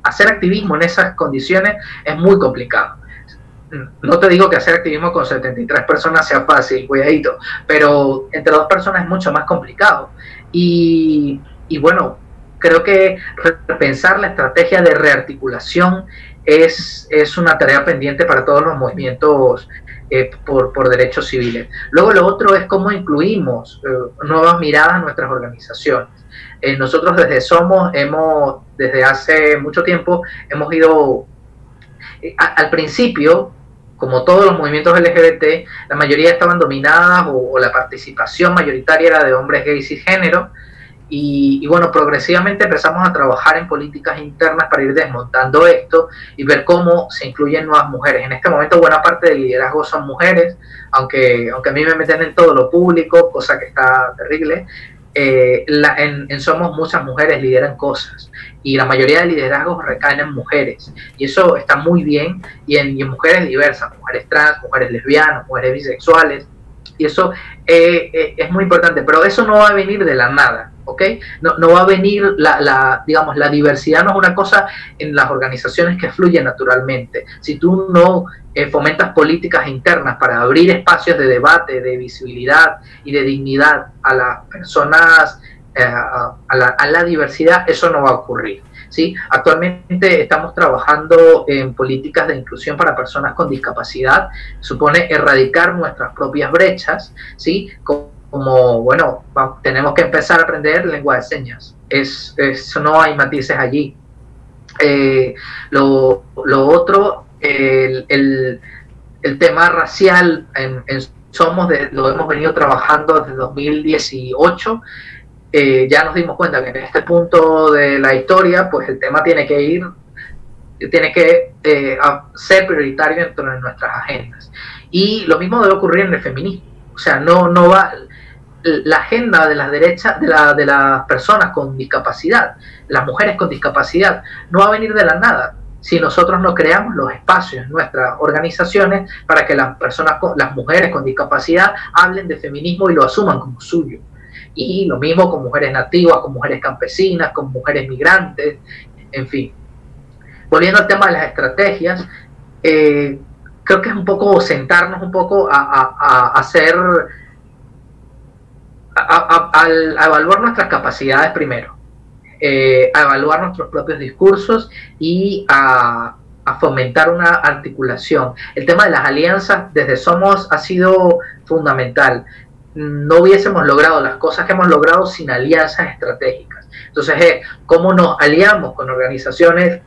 Hacer activismo en esas condiciones es muy complicado. no te digo que hacer activismo con 73 personas sea fácil, cuidadito, pero entre 2 personas es mucho más complicado. Y bueno, creo que repensar la estrategia de rearticulación es una tarea pendiente para todos los movimientos por derechos civiles. Luego lo otro es cómo incluimos nuevas miradas a nuestras organizaciones. Nosotros desde Somos desde hace mucho tiempo hemos ido, al principio, como todos los movimientos LGBT, la mayoría estaban dominadas o la participación mayoritaria era de hombres gays y género. Y bueno, progresivamente empezamos a trabajar en políticas internas para ir desmontando esto y ver cómo se incluyen nuevas mujeres. En este momento buena parte del liderazgo son mujeres, aunque a mí me meten en todo lo público, cosa que está terrible. En Somos muchas mujeres lideran cosas y la mayoría de liderazgos recaen en mujeres y eso está muy bien, y en mujeres diversas, mujeres trans, mujeres lesbianas, mujeres bisexuales, y eso es muy importante, pero eso no va a venir de la nada, ¿ok? No va a venir, digamos, la diversidad no es una cosa en las organizaciones que fluye naturalmente. Si tú no fomentas políticas internas para abrir espacios de debate, de visibilidad y de dignidad a las personas, a la diversidad, eso no va a ocurrir, ¿sí? Actualmente estamos trabajando en políticas de inclusión para personas con discapacidad. Supone erradicar nuestras propias brechas, ¿sí? Como bueno, tenemos que empezar a aprender lengua de señas. No hay matices allí. Lo otro, el tema racial en Somos, lo hemos venido trabajando desde 2018. Ya nos dimos cuenta que en este punto de la historia, pues el tema tiene que ser prioritario dentro de nuestras agendas. Y lo mismo debe ocurrir en el feminismo. O sea, no va la agenda de las derechas, de las personas con discapacidad, las mujeres con discapacidad, no va a venir de la nada si nosotros no creamos los espacios en nuestras organizaciones para que las mujeres con discapacidad hablen de feminismo y lo asuman como suyo. Y lo mismo con mujeres nativas, con mujeres campesinas, con mujeres migrantes, en fin. Volviendo al tema de las estrategias, creo que es un poco sentarnos un poco a evaluar nuestras capacidades primero, a evaluar nuestros propios discursos y a fomentar una articulación. El tema de las alianzas desde Somos ha sido fundamental. No hubiésemos logrado las cosas que hemos logrado sin alianzas estratégicas. Entonces, ¿cómo nos aliamos con organizaciones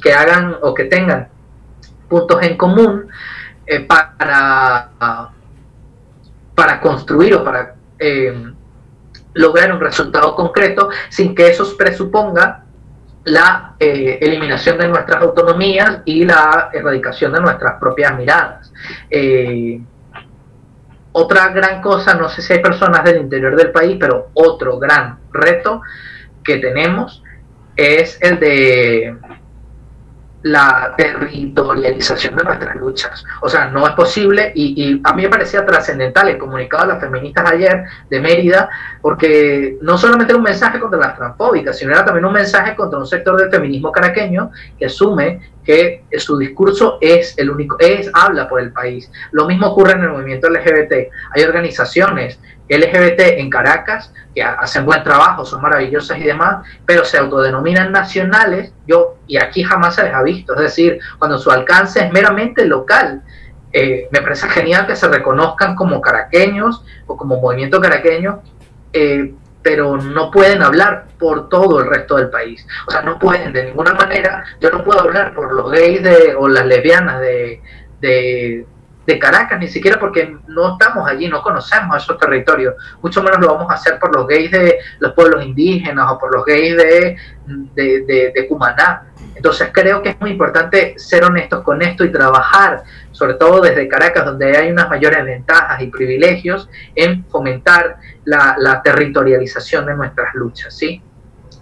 que hagan o que tengan puntos en común para construir o para lograr un resultado concreto sin que eso presuponga la eliminación de nuestras autonomías y la erradicación de nuestras propias miradas? Otra gran cosa, no sé si hay personas del interior del país, pero otro gran reto que tenemos es el de la territorialización de nuestras luchas. O sea, no es posible, y a mí me parecía trascendental el comunicado de las feministas ayer de Mérida, porque no solamente era un mensaje contra las transfóbicas, sino era también un mensaje contra un sector del feminismo caraqueño que asume que su discurso es el único, habla por el país. Lo mismo ocurre en el movimiento LGBT. Hay organizaciones LGBT en Caracas que hacen buen trabajo, son maravillosas y demás, pero se autodenominan nacionales, y aquí jamás se les ha visto. Es decir, cuando su alcance es meramente local. Me parece genial que se reconozcan como caraqueños o como movimiento caraqueño, pero no pueden hablar por todo el resto del país. O sea, no pueden de ninguna manera. Yo no puedo hablar por los gays o las lesbianas de Caracas, ni siquiera porque no estamos allí, no conocemos esos territorios. Mucho menos lo vamos a hacer por los gays de los pueblos indígenas o por los gays de Cumaná. Entonces creo que es muy importante ser honestos con esto y trabajar, sobre todo desde Caracas, donde hay unas mayores ventajas y privilegios, en fomentar la territorialización de nuestras luchas, ¿sí?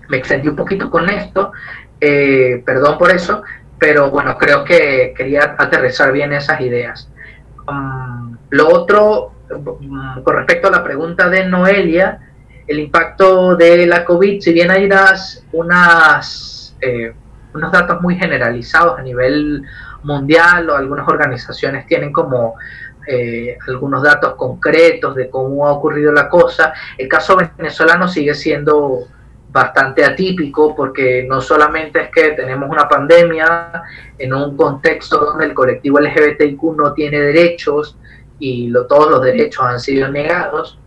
Me extendí un poquito con esto, perdón por eso, pero bueno, creo que quería aterrizar bien esas ideas. Lo otro, con respecto a la pregunta de Noelia, el impacto de la COVID, si bien hay unos datos muy generalizados a nivel mundial, o algunas organizaciones tienen como algunos datos concretos de cómo ha ocurrido la cosa. El caso venezolano sigue siendo bastante atípico, porque no solamente es que tenemos una pandemia en un contexto donde el colectivo LGBTIQ no tiene derechos y todos los derechos han sido negados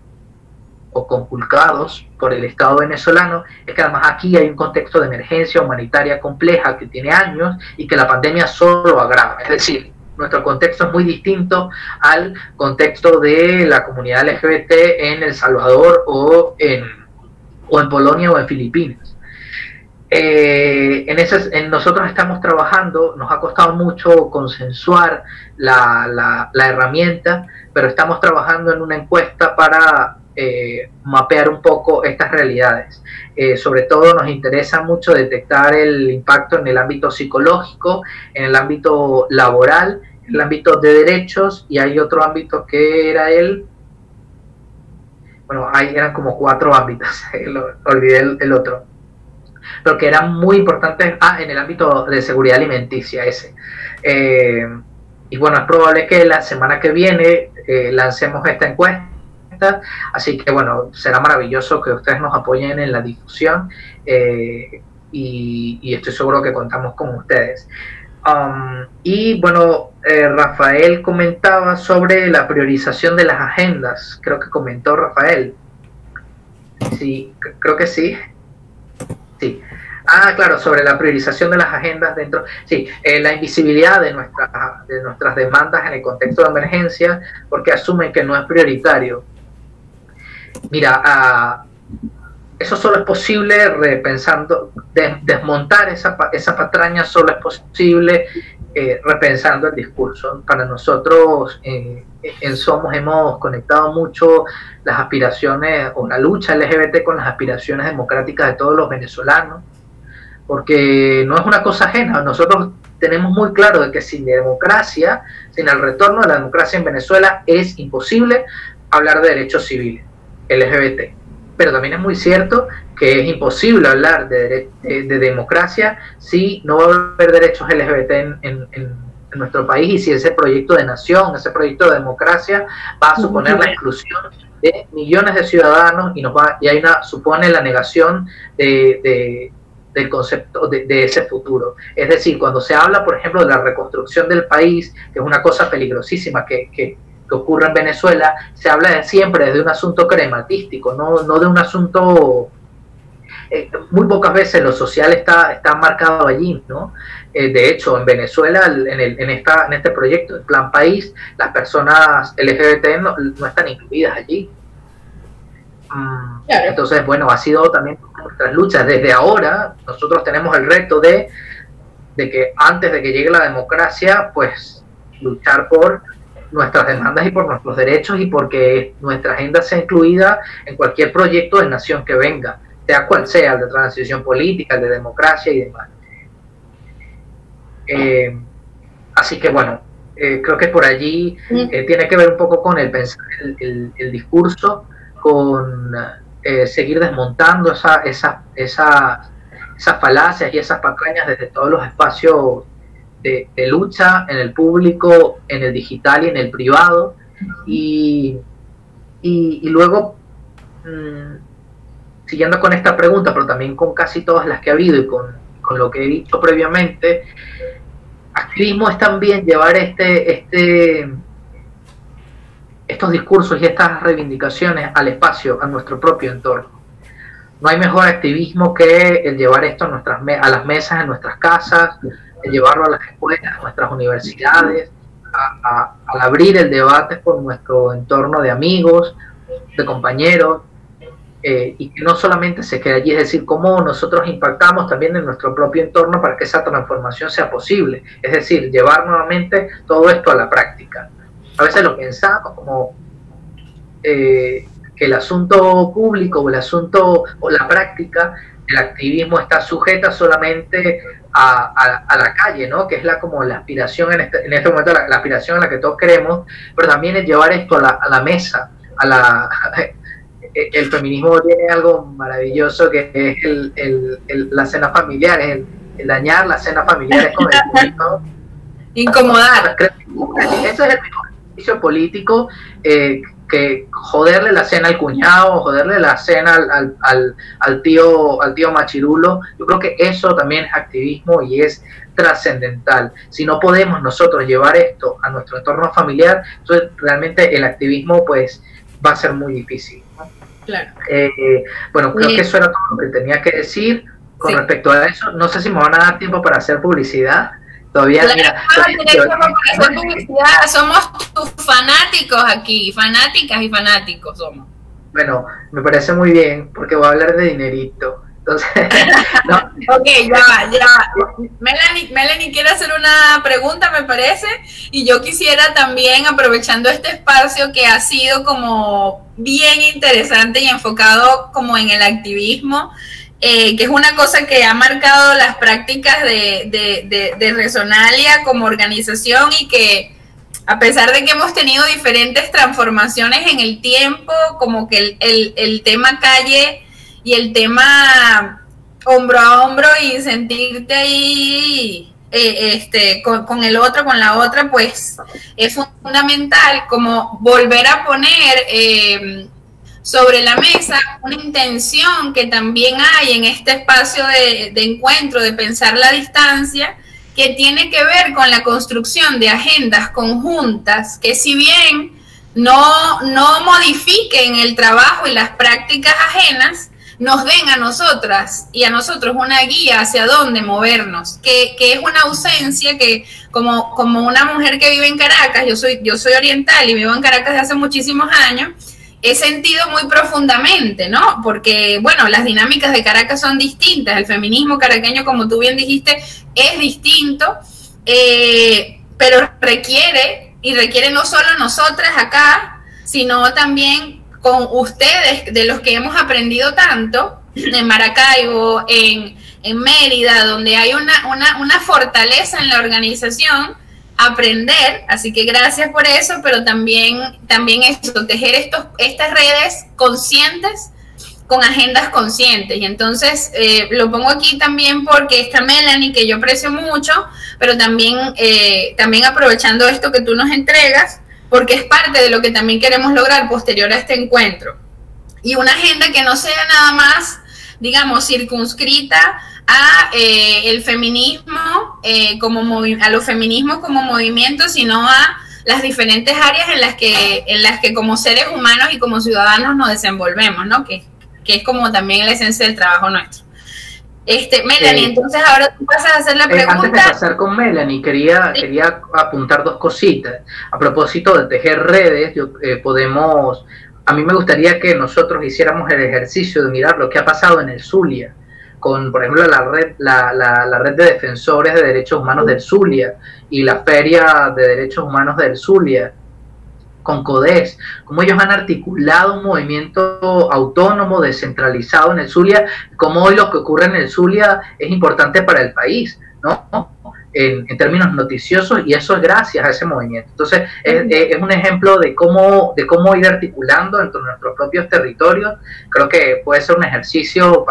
o conculcados por el Estado venezolano, es que además aquí hay un contexto de emergencia humanitaria compleja que tiene años y que la pandemia solo agrava. Es decir, nuestro contexto es muy distinto al contexto de la comunidad LGBT en El Salvador o en Polonia o en Filipinas. Nosotros estamos trabajando, nos ha costado mucho consensuar la herramienta, pero estamos trabajando en una encuesta para mapear un poco estas realidades. Sobre todo nos interesa mucho detectar el impacto en el ámbito psicológico, en el ámbito laboral, en el ámbito de derechos, y hay otro ámbito que era eran como 4 ámbitos, olvidé el otro, pero que eran muy importantes. En el ámbito de seguridad alimenticia ese. Y bueno, es probable que la semana que viene lancemos esta encuesta, así que bueno, será maravilloso que ustedes nos apoyen en la difusión, y estoy seguro que contamos con ustedes. Y bueno, Rafael comentaba sobre la priorización de las agendas. Creo que comentó Rafael. Sí, creo que sí. Sí. Claro, sobre la priorización de las agendas dentro. Sí, la invisibilidad de nuestras demandas en el contexto de emergencia, porque asumen que no es prioritario. Mira, eso solo es posible repensando, desmontar esa patraña solo es posible repensando el discurso. Para nosotros en Somos hemos conectado mucho las aspiraciones o la lucha LGBT con las aspiraciones democráticas de todos los venezolanos, porque no es una cosa ajena. Nosotros tenemos muy claro de que sin democracia, sin el retorno de la democracia en Venezuela, es imposible hablar de derechos civiles LGBT. Pero también es muy cierto que es imposible hablar de democracia si no va a haber derechos LGBT en nuestro país, y si ese proyecto de nación, ese proyecto de democracia va a suponer la exclusión de millones de ciudadanos supone la negación del concepto de ese futuro. Es decir, cuando se habla, por ejemplo, de la reconstrucción del país, que es una cosa peligrosísima que ocurre en Venezuela, se habla siempre desde un asunto crematístico, no de un asunto. Muy pocas veces lo social está marcado allí, ¿no? De hecho, en Venezuela, en este proyecto, el Plan País, las personas LGBT no están incluidas allí. Claro. Entonces, bueno, ha sido también nuestras luchas. Desde ahora, nosotros tenemos el reto de que antes de que llegue la democracia, pues luchar por nuestras demandas y por nuestros derechos, y porque nuestra agenda sea incluida en cualquier proyecto de nación que venga, sea cual sea, el de transición política, el de democracia y demás. Así que bueno, creo que por allí tiene que ver un poco con el pensar el discurso, con seguir desmontando esas falacias y esas patrañas desde todos los espacios de lucha, en el público, en el digital y en el privado, y luego siguiendo con esta pregunta, pero también con casi todas las que ha habido y con lo que he dicho previamente, activismo es también llevar estos discursos y estas reivindicaciones al espacio, a nuestro propio entorno. No hay mejor activismo que el llevar esto a las mesas en nuestras casas, el llevarlo a las escuelas, a nuestras universidades, al abrir el debate con nuestro entorno de amigos, de compañeros, y que no solamente se quede allí, es decir, cómo nosotros impactamos también en nuestro propio entorno para que esa transformación sea posible, es decir, llevar nuevamente todo esto a la práctica. A veces lo pensamos como que el asunto público o el asunto o la práctica del activismo está sujeta solamente a la calle, ¿no? Que es como la aspiración en este momento, la aspiración a la que todos queremos, pero también es llevar esto a la mesa, el feminismo tiene algo maravilloso que es la cena familiar, el dañar las cenas familiares con el feminismo, Incomodar. Ese es el mejor ejercicio político, que joderle la cena al cuñado, joderle la cena al tío machirulo. Yo creo que eso también es activismo y es trascendental. Si no podemos nosotros llevar esto a nuestro entorno familiar, entonces realmente el activismo pues va a ser muy difícil, ¿no? Claro. Bueno, creo que eso era todo lo que tenía que decir con respecto a eso. No sé si me van a dar tiempo para hacer publicidad. Todavía, claro, mira, para hacer publicidad. Somos tus fanáticos aquí, fanáticas y fanáticos somos. Bueno, me parece muy bien, porque voy a hablar de dinerito. Entonces, no. Ok, ya va. Melanie quiere hacer una pregunta, me parece, y yo quisiera también, aprovechando este espacio que ha sido como bien interesante y enfocado como en el activismo, que es una cosa que ha marcado las prácticas de Resonalia como organización, y que a pesar de que hemos tenido diferentes transformaciones en el tiempo, como que el tema calle y el tema hombro a hombro y sentirte ahí con el otro, con la otra, pues es fundamental como volver a poner sobre la mesa una intención que también hay en este espacio de encuentro, de pensar la distancia, que tiene que ver con la construcción de agendas conjuntas que, si bien no modifiquen el trabajo y las prácticas ajenas, nos den a nosotras y a nosotros una guía hacia dónde movernos, que es una ausencia que como una mujer que vive en Caracas, yo soy oriental y vivo en Caracas desde hace muchísimos años, he sentido muy profundamente, ¿no? Porque, bueno, las dinámicas de Caracas son distintas, el feminismo caraqueño, como tú bien dijiste, es distinto, pero requiere no solo nosotras acá, sino también con ustedes, de los que hemos aprendido tanto, en Maracaibo, en Mérida, donde hay una fortaleza en la organización, aprender, así que gracias por eso, pero también esto, tejer estas redes conscientes con agendas conscientes. Y entonces lo pongo aquí también porque está Melanie, que yo aprecio mucho, pero también aprovechando esto que tú nos entregas, porque es parte de lo que también queremos lograr posterior a este encuentro. Y una agenda que no sea nada más, digamos, circunscrita a el feminismo, a los feminismos como movimiento, sino a las diferentes áreas en las que como seres humanos y como ciudadanos nos desenvolvemos, ¿no? Que es como también la esencia del trabajo nuestro. Melanie, entonces ahora tú pasas a hacer la pregunta. Antes de pasar con Melanie, quería apuntar dos cositas. A propósito de tejer redes, a mí me gustaría que nosotros hiciéramos el ejercicio de mirar lo que ha pasado en el Zulia, con, por ejemplo, la red de defensores de derechos humanos del Zulia y la Feria de Derechos Humanos del Zulia, con CODES, cómo ellos han articulado un movimiento autónomo, descentralizado en el Zulia, cómo hoy lo que ocurre en el Zulia es importante para el país, ¿no? En términos noticiosos, y eso es gracias a ese movimiento. Entonces, es un ejemplo de cómo ir articulando entre nuestros propios territorios. Creo que puede ser un ejercicio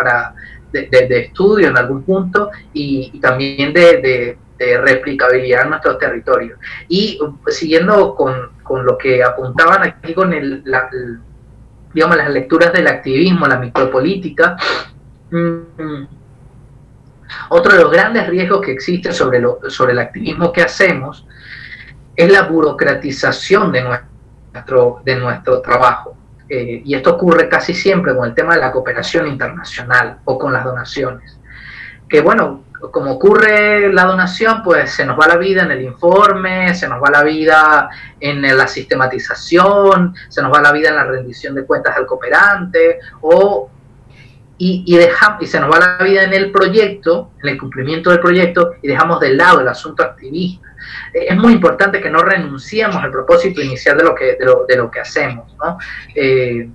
de estudio en algún punto, y también de replicabilidad en nuestros territorios. Y siguiendo con lo que apuntaban aquí con digamos, las lecturas del activismo, la micropolítica, otro de los grandes riesgos que existe sobre el activismo que hacemos es la burocratización de nuestro trabajo. Y esto ocurre casi siempre con el tema de la cooperación internacional o con las donaciones. Que bueno, como ocurre la donación, pues se nos va la vida en el informe, se nos va la vida en la sistematización, se nos va la vida en la rendición de cuentas al cooperante, y se nos va la vida en el proyecto, en el cumplimiento del proyecto, y dejamos de lado el asunto activista. Es muy importante que no renunciemos al propósito inicial de lo que hacemos, ¿no? Que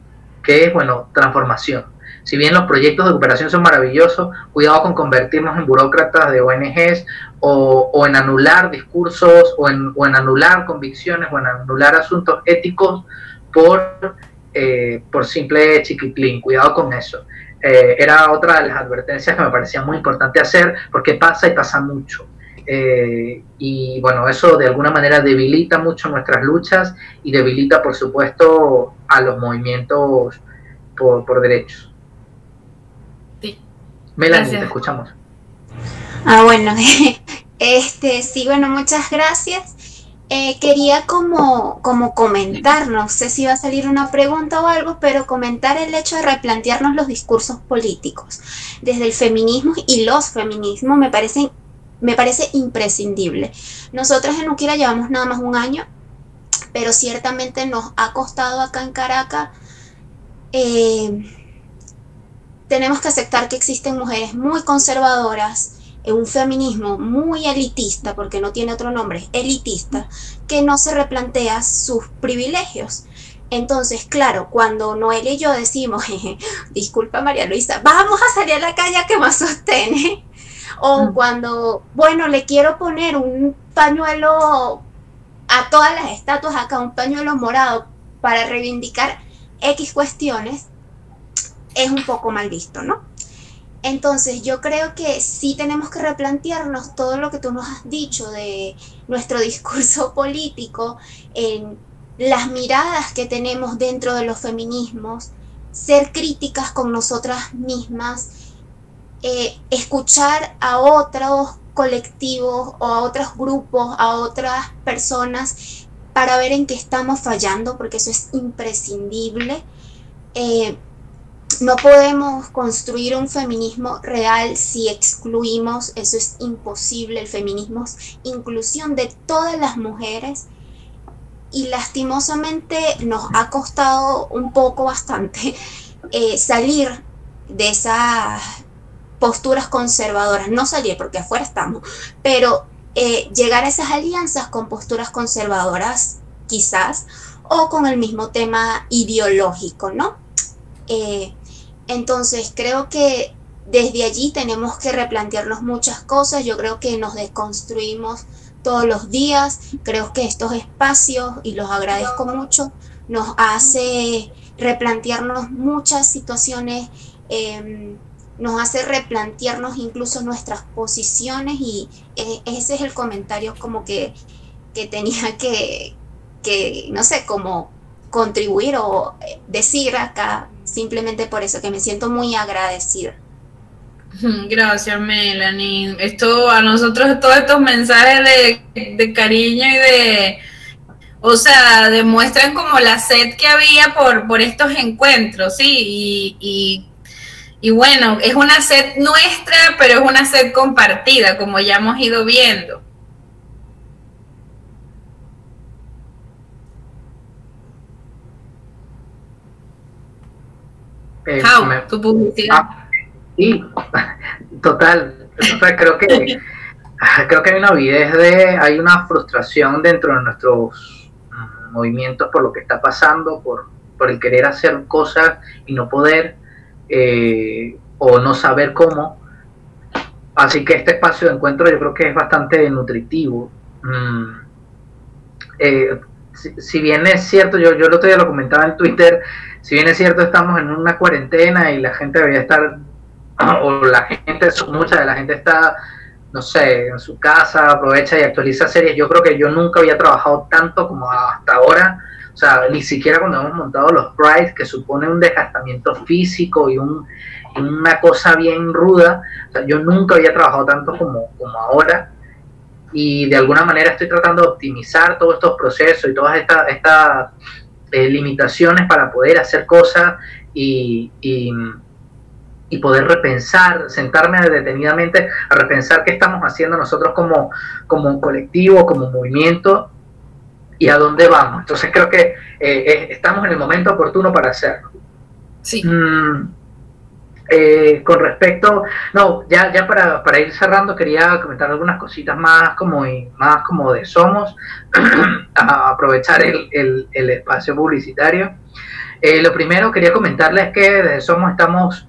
es, bueno, transformación. Si bien los proyectos de cooperación son maravillosos, cuidado con convertirnos en burócratas de ONGs o en anular discursos o en anular convicciones o en anular asuntos éticos por simple chiquitlín. Cuidado con eso. Era otra de las advertencias que me parecía muy importante hacer, porque pasa y pasa mucho. y bueno, eso de alguna manera debilita mucho nuestras luchas y debilita, por supuesto, a los movimientos por derechos. Sí. Melanie, Gracias. te escuchamos. Bueno, sí, bueno, muchas gracias. Quería como comentar, no sé si va a salir una pregunta o algo, pero comentar el hecho de replantearnos los discursos políticos desde el feminismo y los feminismos me parece imprescindible. Nosotras en Ukira llevamos nada más un año, pero ciertamente nos ha costado acá en Caracas. Tenemos que aceptar que existen mujeres muy conservadoras, un feminismo muy elitista, porque no tiene otro nombre, elitista, que no se replantea sus privilegios. Entonces, claro, cuando Noelia y yo decimos, disculpa María Luisa, vamos a salir a la calle a que me sostene, o cuando, bueno, le quiero poner un pañuelo a todas las estatuas acá, un pañuelo morado para reivindicar X cuestiones, es un poco mal visto, ¿no? Entonces yo creo que sí tenemos que replantearnos todo lo que tú nos has dicho de nuestro discurso político, en las miradas que tenemos dentro de los feminismos, ser críticas con nosotras mismas, escuchar a otros colectivos o a otros grupos, a otras personas para ver en qué estamos fallando, porque eso es imprescindible. No podemos construir un feminismo real si excluimos, eso es imposible. El feminismo es inclusión de todas las mujeres y lastimosamente nos ha costado un poco, bastante, salir de esas posturas conservadoras. No salir porque afuera estamos, pero llegar a esas alianzas con posturas conservadoras quizás, o con el mismo tema ideológico, ¿no? Entonces creo que desde allí tenemos que replantearnos muchas cosas. Yo creo que nos desconstruimos todos los días. Creo que estos espacios, y los agradezco mucho, nos hace replantearnos muchas situaciones, nos hace replantearnos incluso nuestras posiciones, y ese es el comentario como que tenía que no sé, como contribuir o decir acá, simplemente por eso, que me siento muy agradecida. Gracias, Melanie. Esto a nosotros, todos estos mensajes de cariño y o sea, demuestran como la sed que había por estos encuentros, ¿sí? Y bueno, es una sed nuestra, pero es una sed compartida, como ya hemos ido viendo. Tu publicidad. Sí, total. Creo que hay una avidez, hay una frustración dentro de nuestros movimientos por lo que está pasando, por el querer hacer cosas y no poder, o no saber cómo. Así que este espacio de encuentro yo creo que es bastante nutritivo. Si bien es cierto, yo el otro día lo comentaba en Twitter, si bien es cierto estamos en una cuarentena y la gente debería estar, o mucha de la gente está, no sé, en su casa, aprovecha y actualiza series. Yo creo que yo nunca había trabajado tanto como hasta ahora. O sea, ni siquiera cuando hemos montado los Prides, que supone un desgastamiento físico y una cosa bien ruda. O sea, yo nunca había trabajado tanto como ahora. Y de alguna manera estoy tratando de optimizar todos estos procesos y todas estas limitaciones para poder hacer cosas y poder repensar, sentarme detenidamente a repensar qué estamos haciendo nosotros como un colectivo, como movimiento, y a dónde vamos. Entonces creo que estamos en el momento oportuno para hacerlo. Sí. Con respecto, ya para ir cerrando, quería comentar algunas cositas más como de Somos, a aprovechar el espacio publicitario. Lo primero quería comentarles que desde Somos estamos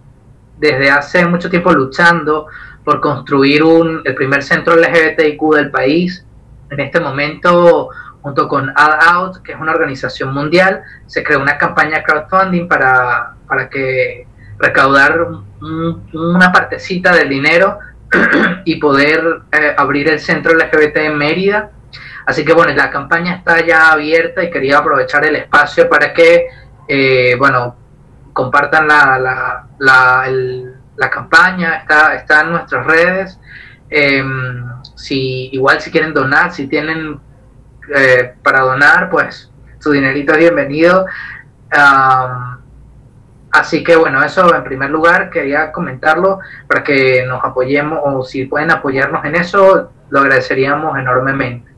desde hace mucho tiempo luchando por construir el primer centro LGBTIQ del país. En este momento, junto con All Out, que es una organización mundial, se creó una campaña crowdfunding para que recaudar una partecita del dinero y poder abrir el centro LGBT en Mérida. Así que bueno, la campaña está ya abierta y quería aprovechar el espacio para que, bueno, compartan la campaña, está en nuestras redes. Si quieren donar, si tienen para donar, pues su dinerito es bienvenido. Así que bueno, eso en primer lugar quería comentarlo para que nos apoyemos, o si pueden apoyarnos en eso, lo agradeceríamos enormemente.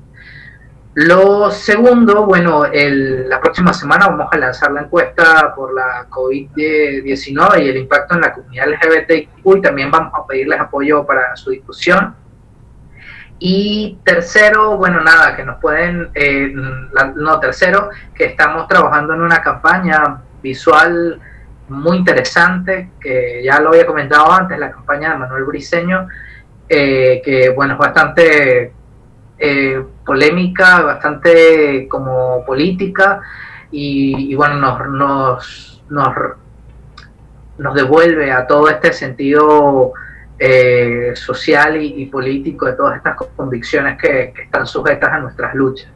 Lo segundo, bueno, la próxima semana vamos a lanzar la encuesta por la COVID-19 y el impacto en la comunidad LGBTQ, y también vamos a pedirles apoyo para su discusión. Y tercero, bueno, nada, que nos pueden, tercero, que estamos trabajando en una campaña visual muy interesante, que ya lo había comentado antes, la campaña de Manuel Briceño, que bueno, es bastante polémica, bastante como política, y bueno, nos devuelve a todo este sentido social y político de todas estas convicciones que están sujetas a nuestras luchas.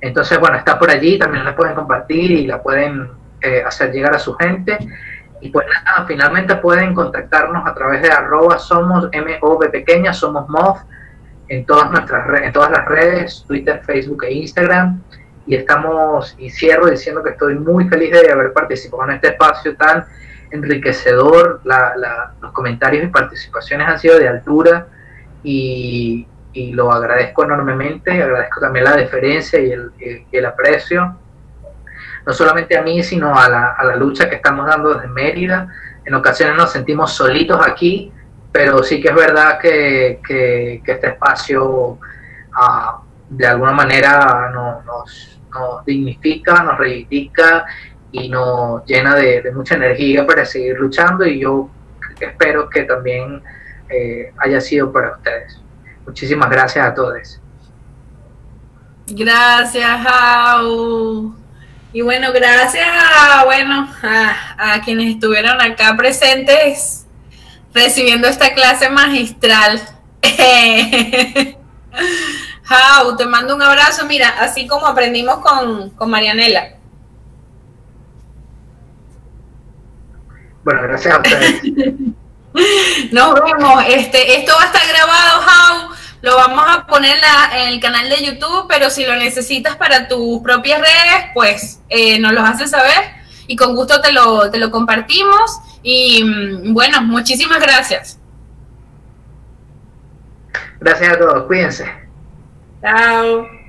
Entonces, bueno, está por allí, también la pueden compartir y la pueden hacer llegar a su gente. Y pues nada, finalmente pueden contactarnos a través de @somos MOV pequeña, somos MOV, en todas las redes, Twitter, Facebook e Instagram. Y cierro diciendo que estoy muy feliz de haber participado en este espacio tan enriquecedor. Los comentarios y participaciones han sido de altura, y lo agradezco enormemente. Agradezco también la deferencia y el aprecio, no solamente a mí, sino a la lucha que estamos dando desde Mérida. En ocasiones nos sentimos solitos aquí, pero sí que es verdad que este espacio de alguna manera nos dignifica, nos reivindica y nos llena de mucha energía para seguir luchando, y yo espero que también haya sido para ustedes. Muchísimas gracias a todos. Gracias, Jau. Y bueno, gracias a quienes estuvieron acá presentes recibiendo esta clase magistral. Jau, te mando un abrazo. Mira, así como aprendimos con Marianela. Bueno, gracias a ustedes. Nos vemos. Esto va a estar grabado, Jau. Lo vamos a poner en el canal de YouTube, pero si lo necesitas para tus propias redes, pues nos lo haces saber y con gusto te lo compartimos. Y bueno, muchísimas gracias. Gracias a todos, cuídense. Chao.